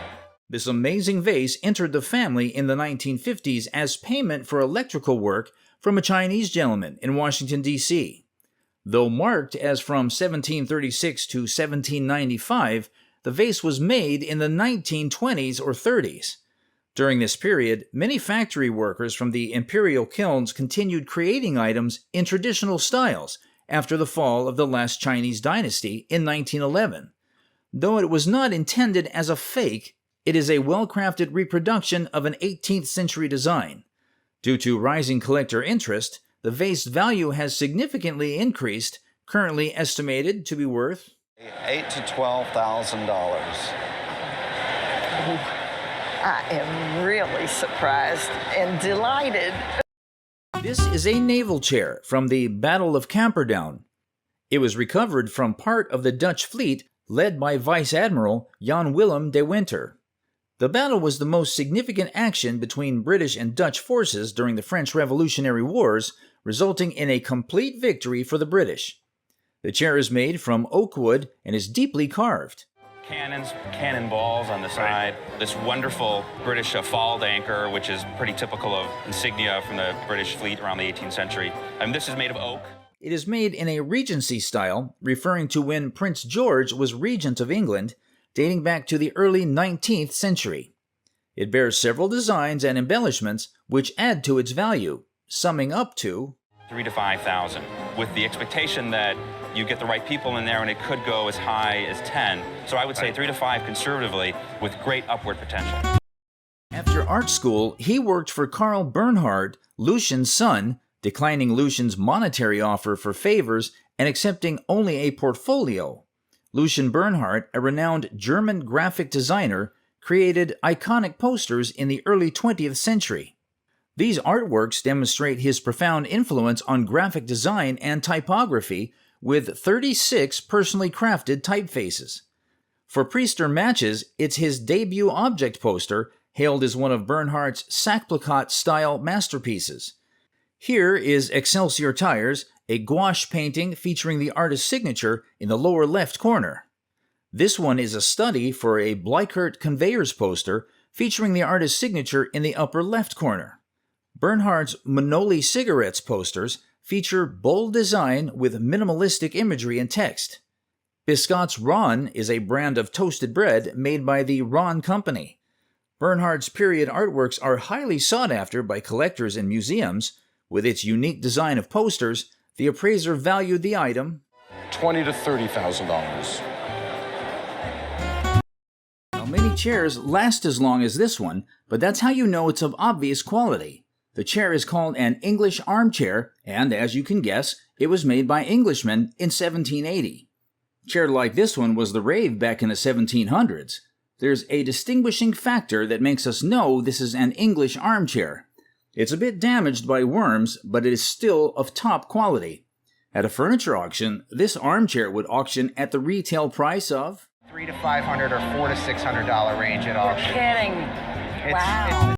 [SPEAKER 3] This amazing vase entered the family in the 1950s as payment for electrical work from a Chinese gentleman in Washington, D.C. Though marked as from 1736 to 1795, the vase was made in the 1920s or 30s. During this period, many factory workers from the imperial kilns continued creating items in traditional styles after the fall of the last Chinese dynasty in 1911. Though it was not intended as a fake, it is a well-crafted reproduction of an 18th century design. Due to rising collector interest, the vase value has significantly increased, currently estimated to be worth
[SPEAKER 25] $8,000 to $12,000.
[SPEAKER 17] I am really surprised and delighted.
[SPEAKER 3] This is a naval chair from the Battle of Camperdown. It was recovered from part of the Dutch fleet led by Vice Admiral Jan Willem de Winter. The battle was the most significant action between British and Dutch forces during the French Revolutionary Wars, resulting in a complete victory for the British. The chair is made from oak wood and is deeply carved.
[SPEAKER 1] Cannons, cannonballs on the side. This wonderful British falward anchor, which is pretty typical of insignia from the British fleet around the 18th century. And this is made of oak.
[SPEAKER 3] It is made in a Regency style, referring to when Prince George was regent of England, dating back to the early 19th century. It bears several designs and embellishments which add to its value, summing up to
[SPEAKER 1] $3,000 to $5,000, with the expectation that you get the right people in there and it could go as high as 10. So I would say 3 to 5 conservatively, with great upward potential.
[SPEAKER 3] After art school, he worked for Karl Bernhard, Lucian's son, declining Lucian's monetary offer for favors and accepting only a portfolio. Lucian Bernhard, a renowned German graphic designer, created iconic posters in the early 20th century. These artworks demonstrate his profound influence on graphic design and typography, with 36 personally crafted typefaces. For Priester Matches, it's his debut object poster, hailed as one of Bernhard's sac-placat-style masterpieces. Here is Excelsior Tires, a gouache painting featuring the artist's signature in the lower left corner. This one is a study for a Bleichert Conveyors poster featuring the artist's signature in the upper left corner. Bernhard's Manoli Cigarettes posters feature bold design with minimalistic imagery and text. Biscott's Ron is a brand of toasted bread made by the Ron Company. Bernhard's period artworks are highly sought after by collectors and museums. With its unique design of posters, the appraiser valued the item
[SPEAKER 19] $20,000 to $30,000.
[SPEAKER 3] Now, many chairs last as long as this one, but that's how you know it's of obvious quality. The chair is called an English armchair, and as you can guess, it was made by Englishmen in 1780. A chair like this one was the rave back in the 1700s. There's a distinguishing factor that makes us know this is an English armchair. It's a bit damaged by worms, but it is still of top quality. At a furniture auction, this armchair would auction at the retail price of
[SPEAKER 21] $300 to $500 or $400 to $600 range at auction.
[SPEAKER 11] Kidding. Wow.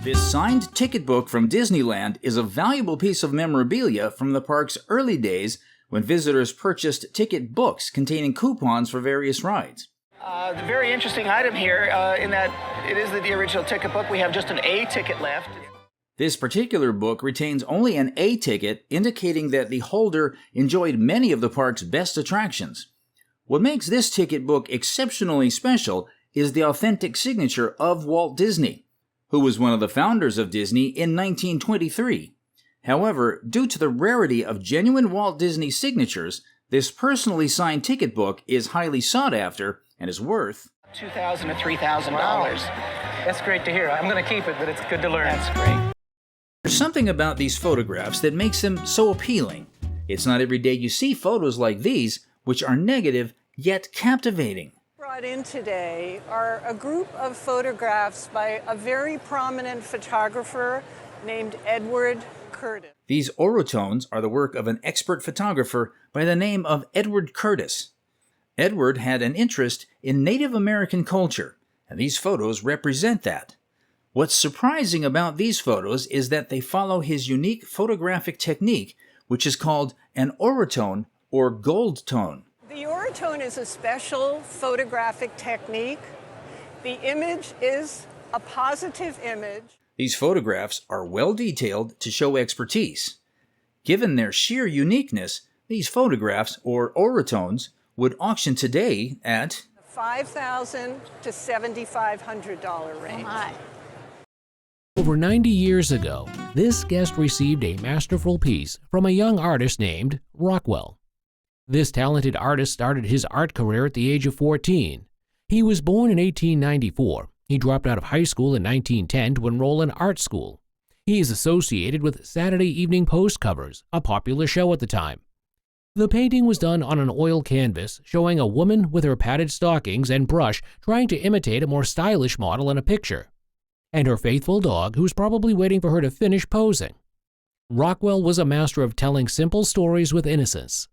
[SPEAKER 3] This signed ticket book from Disneyland is a valuable piece of memorabilia from the park's early days when visitors purchased ticket books containing coupons for various rides.
[SPEAKER 21] The very interesting item here in that it is the original ticket book. We have just an A ticket left.
[SPEAKER 3] This particular book retains only an A ticket, indicating that the holder enjoyed many of the park's best attractions. What makes this ticket book exceptionally special is the authentic signature of Walt Disney, who was one of the founders of Disney in 1923. However, due to the rarity of genuine Walt Disney signatures, this personally signed ticket book is highly sought after and is worth
[SPEAKER 21] $2,000 to $3,000.
[SPEAKER 7] Wow. That's great to hear. I'm going to keep it, but it's good to learn.
[SPEAKER 21] That's great.
[SPEAKER 3] There's something about these photographs that makes them so appealing. It's not every day you see photos like these, which are negative yet captivating.
[SPEAKER 22] Brought in today are a group of photographs by a very prominent photographer named Edward Curtis.
[SPEAKER 3] These orotones are the work of an expert photographer by the name of Edward Curtis. Edward had an interest in Native American culture, and these photos represent that. What's surprising about these photos is that they follow his unique photographic technique, which is called an orotone or gold tone.
[SPEAKER 22] The orotone is a special photographic technique. The image is a positive image.
[SPEAKER 3] These photographs are well detailed to show expertise. Given their sheer uniqueness, these photographs, or orotones, would auction today at
[SPEAKER 22] $5,000 to $7,500 range.
[SPEAKER 2] Over 90 years ago, this guest received a masterful piece from a young artist named Rockwell. This talented artist started his art career at the age of 14. He was born in 1894. He dropped out of high school in 1910 to enroll in art school. He is associated with Saturday Evening Post covers, a popular show at the time. The painting was done on an oil canvas showing a woman with her padded stockings and brush trying to imitate a more stylish model in a picture, and her faithful dog who's probably waiting for her to finish posing. Rockwell was a master of telling simple stories with innocence.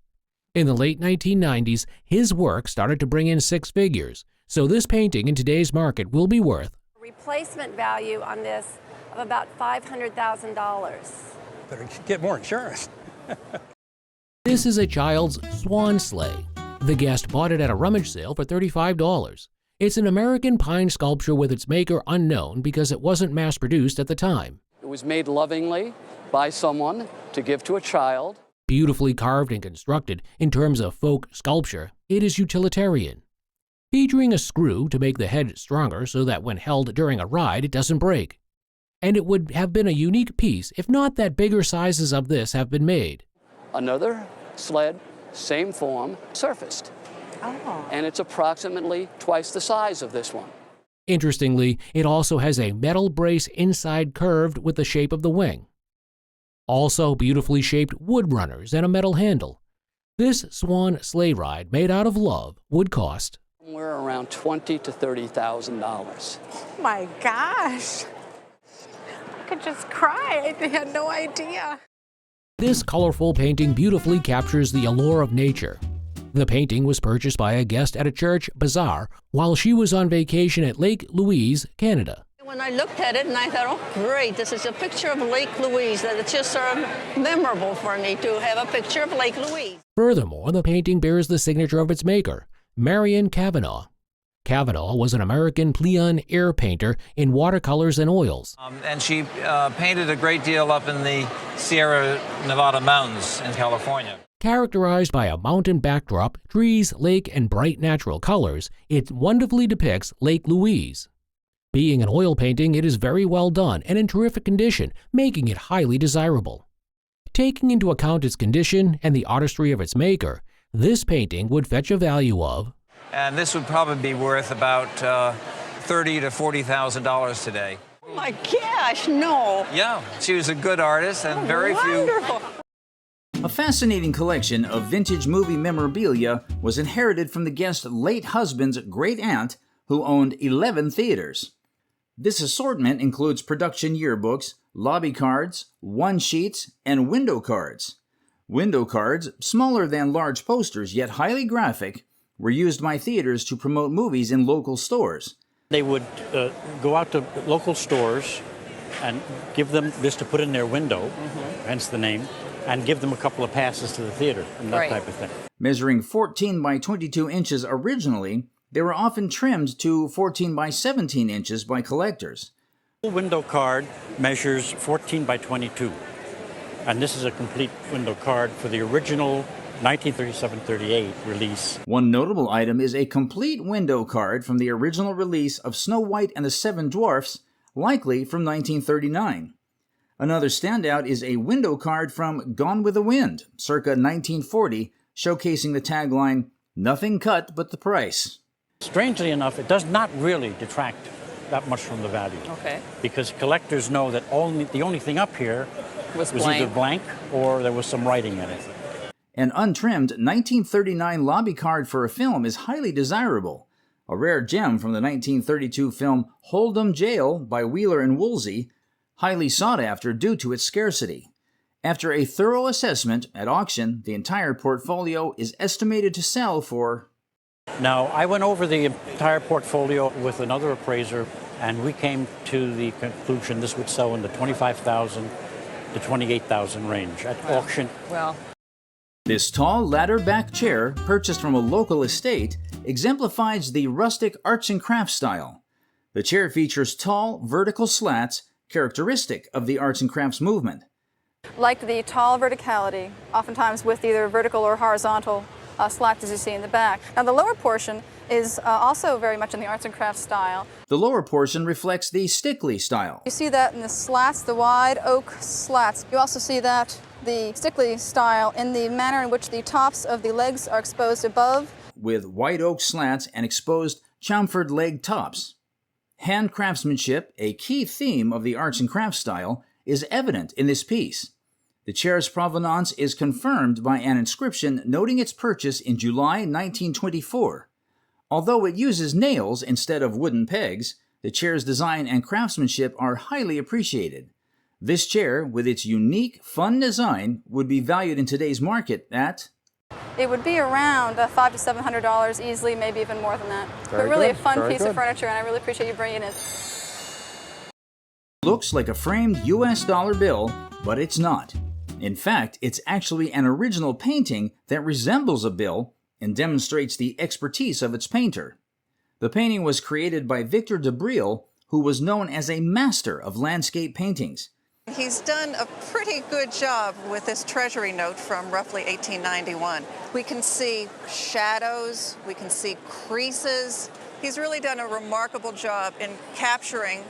[SPEAKER 2] In the late 1990s, his work started to bring in six figures, So this painting in today's market will be worth
[SPEAKER 4] Replacement value on this of about $500,000.
[SPEAKER 8] Better get more insurance.
[SPEAKER 2] This is a child's swan sleigh. The guest bought it at a rummage sale for $35. It's an American pine sculpture with its maker unknown because it wasn't mass-produced at the time.
[SPEAKER 9] It was made lovingly by someone to give to a child.
[SPEAKER 2] Beautifully carved and constructed in terms of folk sculpture, it is utilitarian. Featuring a screw to make the head stronger so that when held during a ride it doesn't break. And it would have been a unique piece if not that bigger sizes of this have been made.
[SPEAKER 9] Another sled, same form, surfaced.
[SPEAKER 4] Oh.
[SPEAKER 9] And it's approximately twice the size of this one.
[SPEAKER 2] Interestingly, it also has a metal brace inside curved with the shape of the wing. Also beautifully shaped wood runners and a metal handle. This swan sleigh ride made out of love would cost
[SPEAKER 9] somewhere around $20,000 to $30,000.
[SPEAKER 22] Oh my gosh. I could just cry. I had no idea.
[SPEAKER 2] This colorful painting beautifully captures the allure of nature. The painting was purchased by a guest at a church bazaar while she was on vacation at Lake Louise, Canada.
[SPEAKER 23] When I looked at it and I thought, oh great, this is a picture of Lake Louise, that it's just sort of memorable for me to have a picture of Lake Louise.
[SPEAKER 2] Furthermore, the painting bears the signature of its maker, Marion Cavanaugh. Cavanaugh was an American plein air painter in watercolors and oils.
[SPEAKER 24] And she painted a great deal up in the Sierra Nevada mountains in California.
[SPEAKER 2] Characterized by a mountain backdrop, trees, lake, and bright natural colors, it wonderfully depicts Lake Louise. Being an oil painting, it is very well done and in terrific condition, making it highly desirable. Taking into account its condition and the artistry of its maker, this painting would fetch a value of,
[SPEAKER 24] And this would probably be worth about $30,000 to $40,000 today.
[SPEAKER 23] Oh my gosh, no.
[SPEAKER 24] Yeah, she was a good artist and very
[SPEAKER 23] Wonderful.
[SPEAKER 3] A fascinating collection of vintage movie memorabilia was inherited from the guest's late husband's great aunt, who owned 11 theaters. This assortment includes production yearbooks, lobby cards, one-sheets, and window cards. Window cards, smaller than large posters yet highly graphic, were used by theaters to promote movies in local stores.
[SPEAKER 8] They would go out to local stores and give them this to put in their window, hence the name, and give them a couple of passes to the theater and that type of thing.
[SPEAKER 3] Measuring 14 by 22 inches originally, they were often trimmed to 14 by 17 inches by collectors.
[SPEAKER 8] The window card measures 14 by 22, and this is a complete window card for the original 1937-38 release.
[SPEAKER 3] One notable item is a complete window card from the original release of Snow White and the Seven Dwarfs, likely from 1939. Another standout is a window card from Gone with the Wind, circa 1940, showcasing the tagline, "Nothing cut but the price."
[SPEAKER 8] Strangely enough, it does not really detract that much from the value.
[SPEAKER 17] Okay.
[SPEAKER 8] Because collectors know that the only thing up here was
[SPEAKER 17] blank.
[SPEAKER 8] either blank or there was some writing in it.
[SPEAKER 3] An untrimmed 1939 lobby card for a film is highly desirable, a rare gem from the 1932 film Hold'em Jail by Wheeler and Woolsey, highly sought after due to its scarcity. After a thorough assessment at auction, the entire portfolio is estimated to sell for...
[SPEAKER 8] Now, I went over the entire portfolio with another appraiser, and we came to the conclusion this would sell in the $25,000 to $28,000 range at auction.
[SPEAKER 17] Well,
[SPEAKER 3] This tall ladder-back chair, purchased from a local estate, exemplifies the rustic arts and crafts style. The chair features tall, vertical slats, characteristic of the arts and crafts movement.
[SPEAKER 26] Like the tall verticality, oftentimes with either vertical or horizontal slats as you see in the back. Now the lower portion is also very much in the arts and crafts style.
[SPEAKER 3] The lower portion reflects the Stickley style.
[SPEAKER 26] You see that in the slats, the wide oak slats. You also see that the Stickley style in the manner in which the tops of the legs are exposed above,
[SPEAKER 3] with white oak slats and exposed chamfered leg tops. Hand craftsmanship, a key theme of the arts and crafts style, is evident in this piece. The chair's provenance is confirmed by an inscription noting its purchase in July 1924. Although it uses nails instead of wooden pegs, the chair's design and craftsmanship are highly appreciated. This chair, with its unique, fun design, would be valued in today's market at
[SPEAKER 26] It would be around $500 to $700 easily, maybe even more than that. But really a fun piece of furniture, and I really appreciate you bringing it.
[SPEAKER 3] Looks like a framed US dollar bill, but it's not. In fact, it's actually an original painting that resembles a bill and demonstrates the expertise of its painter. The painting was created by Victor de Bril, who was known as a master of landscape paintings.
[SPEAKER 6] He's done a pretty good job with this treasury note from roughly 1891. We can see shadows, we can see creases. He's really done a remarkable job in capturing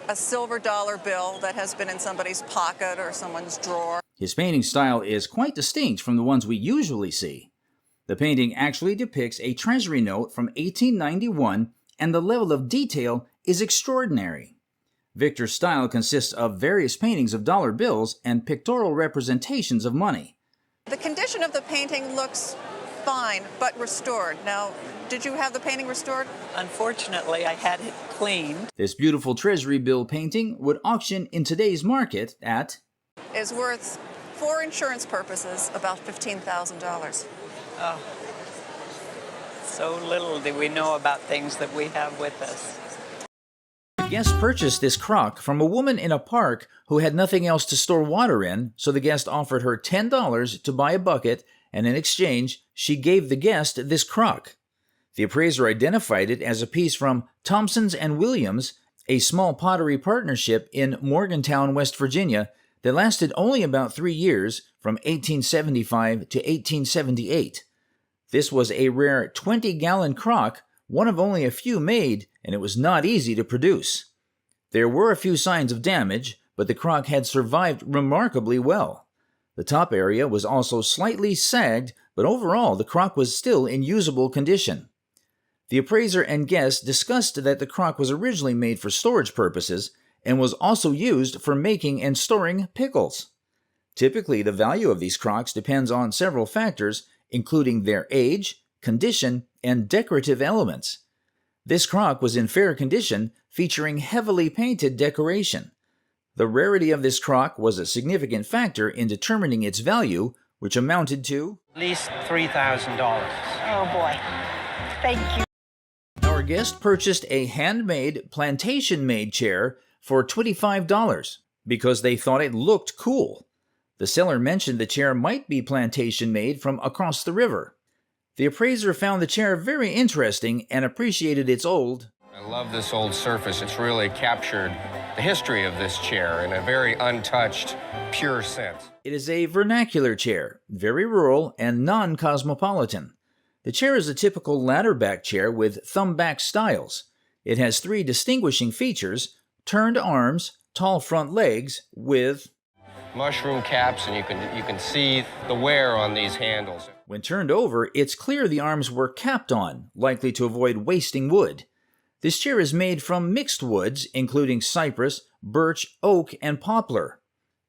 [SPEAKER 6] a silver dollar bill that has been in somebody's pocket or someone's drawer.
[SPEAKER 3] His painting style is quite distinct from the ones we usually see. The painting actually depicts a treasury note from 1891, and the level of detail is extraordinary. Victor's style consists of various paintings of dollar bills and pictorial representations of money.
[SPEAKER 6] The condition of the painting looks fine, but restored. Now, did you have the painting restored?
[SPEAKER 10] Unfortunately, I had it cleaned.
[SPEAKER 3] This beautiful treasury bill painting would auction in today's market at...
[SPEAKER 6] is worth, for insurance purposes, about $15,000.
[SPEAKER 10] Oh, so little do we know about things that we have with us.
[SPEAKER 3] The guest purchased this crock from a woman in a park who had nothing else to store water in, so the guest offered her $10 to buy a bucket, and in exchange, she gave the guest this crock. The appraiser identified it as a piece from Thompson's and Williams, a small pottery partnership in Morgantown, West Virginia, that lasted only about 3 years, from 1875 to 1878. This was a rare 20-gallon crock, one of only a few made, and it was not easy to produce. There were a few signs of damage, but the crock had survived remarkably well. The top area was also slightly sagged, but overall the crock was still in usable condition. The appraiser and guest discussed that the crock was originally made for storage purposes and was also used for making and storing pickles. Typically, the value of these crocks depends on several factors, including their age, condition, and decorative elements. This crock was in fair condition, featuring heavily painted decoration. The rarity of this crock was a significant factor in determining its value, which amounted to
[SPEAKER 7] At least $3,000.
[SPEAKER 6] Oh boy. Thank you.
[SPEAKER 3] Our guest purchased a handmade, plantation-made chair for $25 because they thought it looked cool. The seller mentioned the chair might be plantation-made from across the river. The appraiser found the chair very interesting and appreciated its old.
[SPEAKER 12] I love this old surface. It's really captured the history of this chair in a very untouched, pure sense.
[SPEAKER 3] It is a vernacular chair, very rural and non-cosmopolitan. The chair is a typical ladder-back chair with thumb-back styles. It has 3 distinguishing features: turned arms, tall front legs with
[SPEAKER 12] Mushroom caps, and you can see the wear on these handles.
[SPEAKER 3] When turned over, it's clear the arms were capped on, likely to avoid wasting wood. This chair is made from mixed woods, including cypress, birch, oak, and poplar.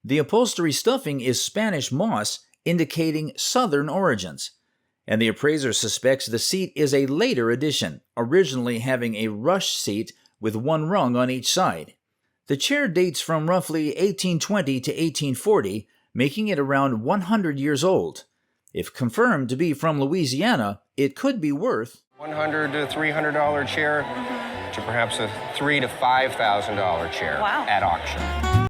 [SPEAKER 3] The upholstery stuffing is Spanish moss, indicating southern origins. And the appraiser suspects the seat is a later addition, originally having a rush seat with 1 rung on each side. The chair dates from roughly 1820 to 1840, making it around 100 years old. If confirmed to be from Louisiana, it could be worth
[SPEAKER 12] $100 to $300 chair to perhaps a $3,000 to $5,000 chair at auction.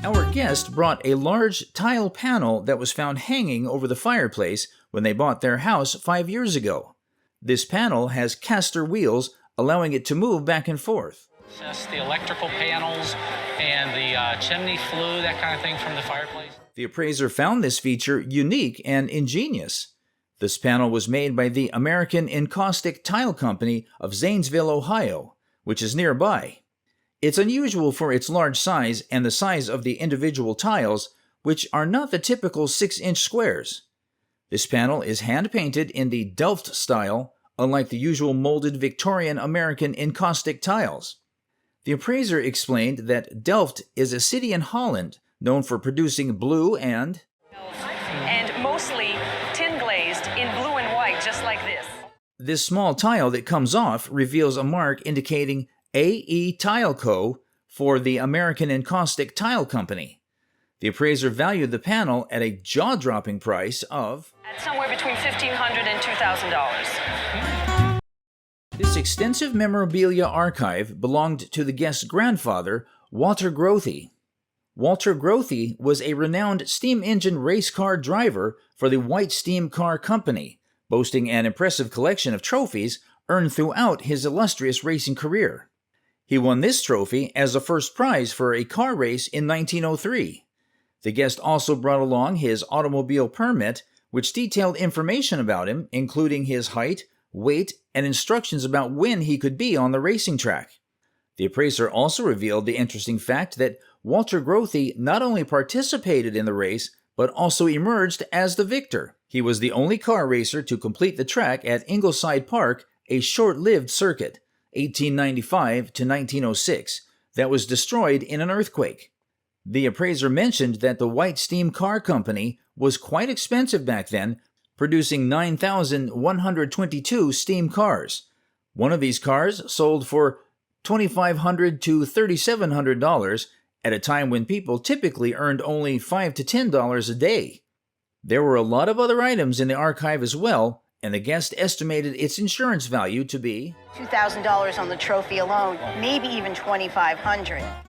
[SPEAKER 3] Our guest brought a large tile panel that was found hanging over the fireplace when they bought their house 5 years ago. This panel has caster wheels, allowing it to move back and forth.
[SPEAKER 13] Just the electrical panels and the chimney flue, that kind of thing from the fireplace.
[SPEAKER 3] The appraiser found this feature unique and ingenious. This panel was made by the American Encaustic Tile Company of Zanesville, Ohio, which is nearby. It's unusual for its large size and the size of the individual tiles, which are not the typical 6-inch squares. This panel is hand-painted in the Delft style, unlike the usual molded Victorian American encaustic tiles. The appraiser explained that Delft is a city in Holland known for producing blue and
[SPEAKER 11] mostly tin glazed in blue and white, just like this.
[SPEAKER 3] This small tile that comes off reveals a mark indicating AE Tile Co. for the American Encaustic Tile Company. The appraiser valued the panel at a jaw-dropping price of
[SPEAKER 11] At somewhere between $1,500 and $2,000.
[SPEAKER 3] This extensive memorabilia archive belonged to the guest's grandfather, Walter Grothe. Walter Grothe was a renowned steam engine race car driver for the White Steam Car Company, boasting an impressive collection of trophies earned throughout his illustrious racing career. He won this trophy as a first prize for a car race in 1903. The guest also brought along his automobile permit, which detailed information about him, including his height, weight, and instructions about when he could be on the racing track. The appraiser also revealed the interesting fact that Walter Grothe not only participated in the race, but also emerged as the victor. He was the only car racer to complete the track at Ingleside Park, a short-lived circuit, 1895 to 1906, that was destroyed in an earthquake. The appraiser mentioned that the White Steam Car Company was quite expensive back then, producing 9,122 steam cars. One of these cars sold for $2,500 to $3,700 at a time when people typically earned only $5 to $10 a day. There were a lot of other items in the archive as well, and the guest estimated its insurance value to be
[SPEAKER 5] $2,000 on the trophy alone, maybe even $2,500.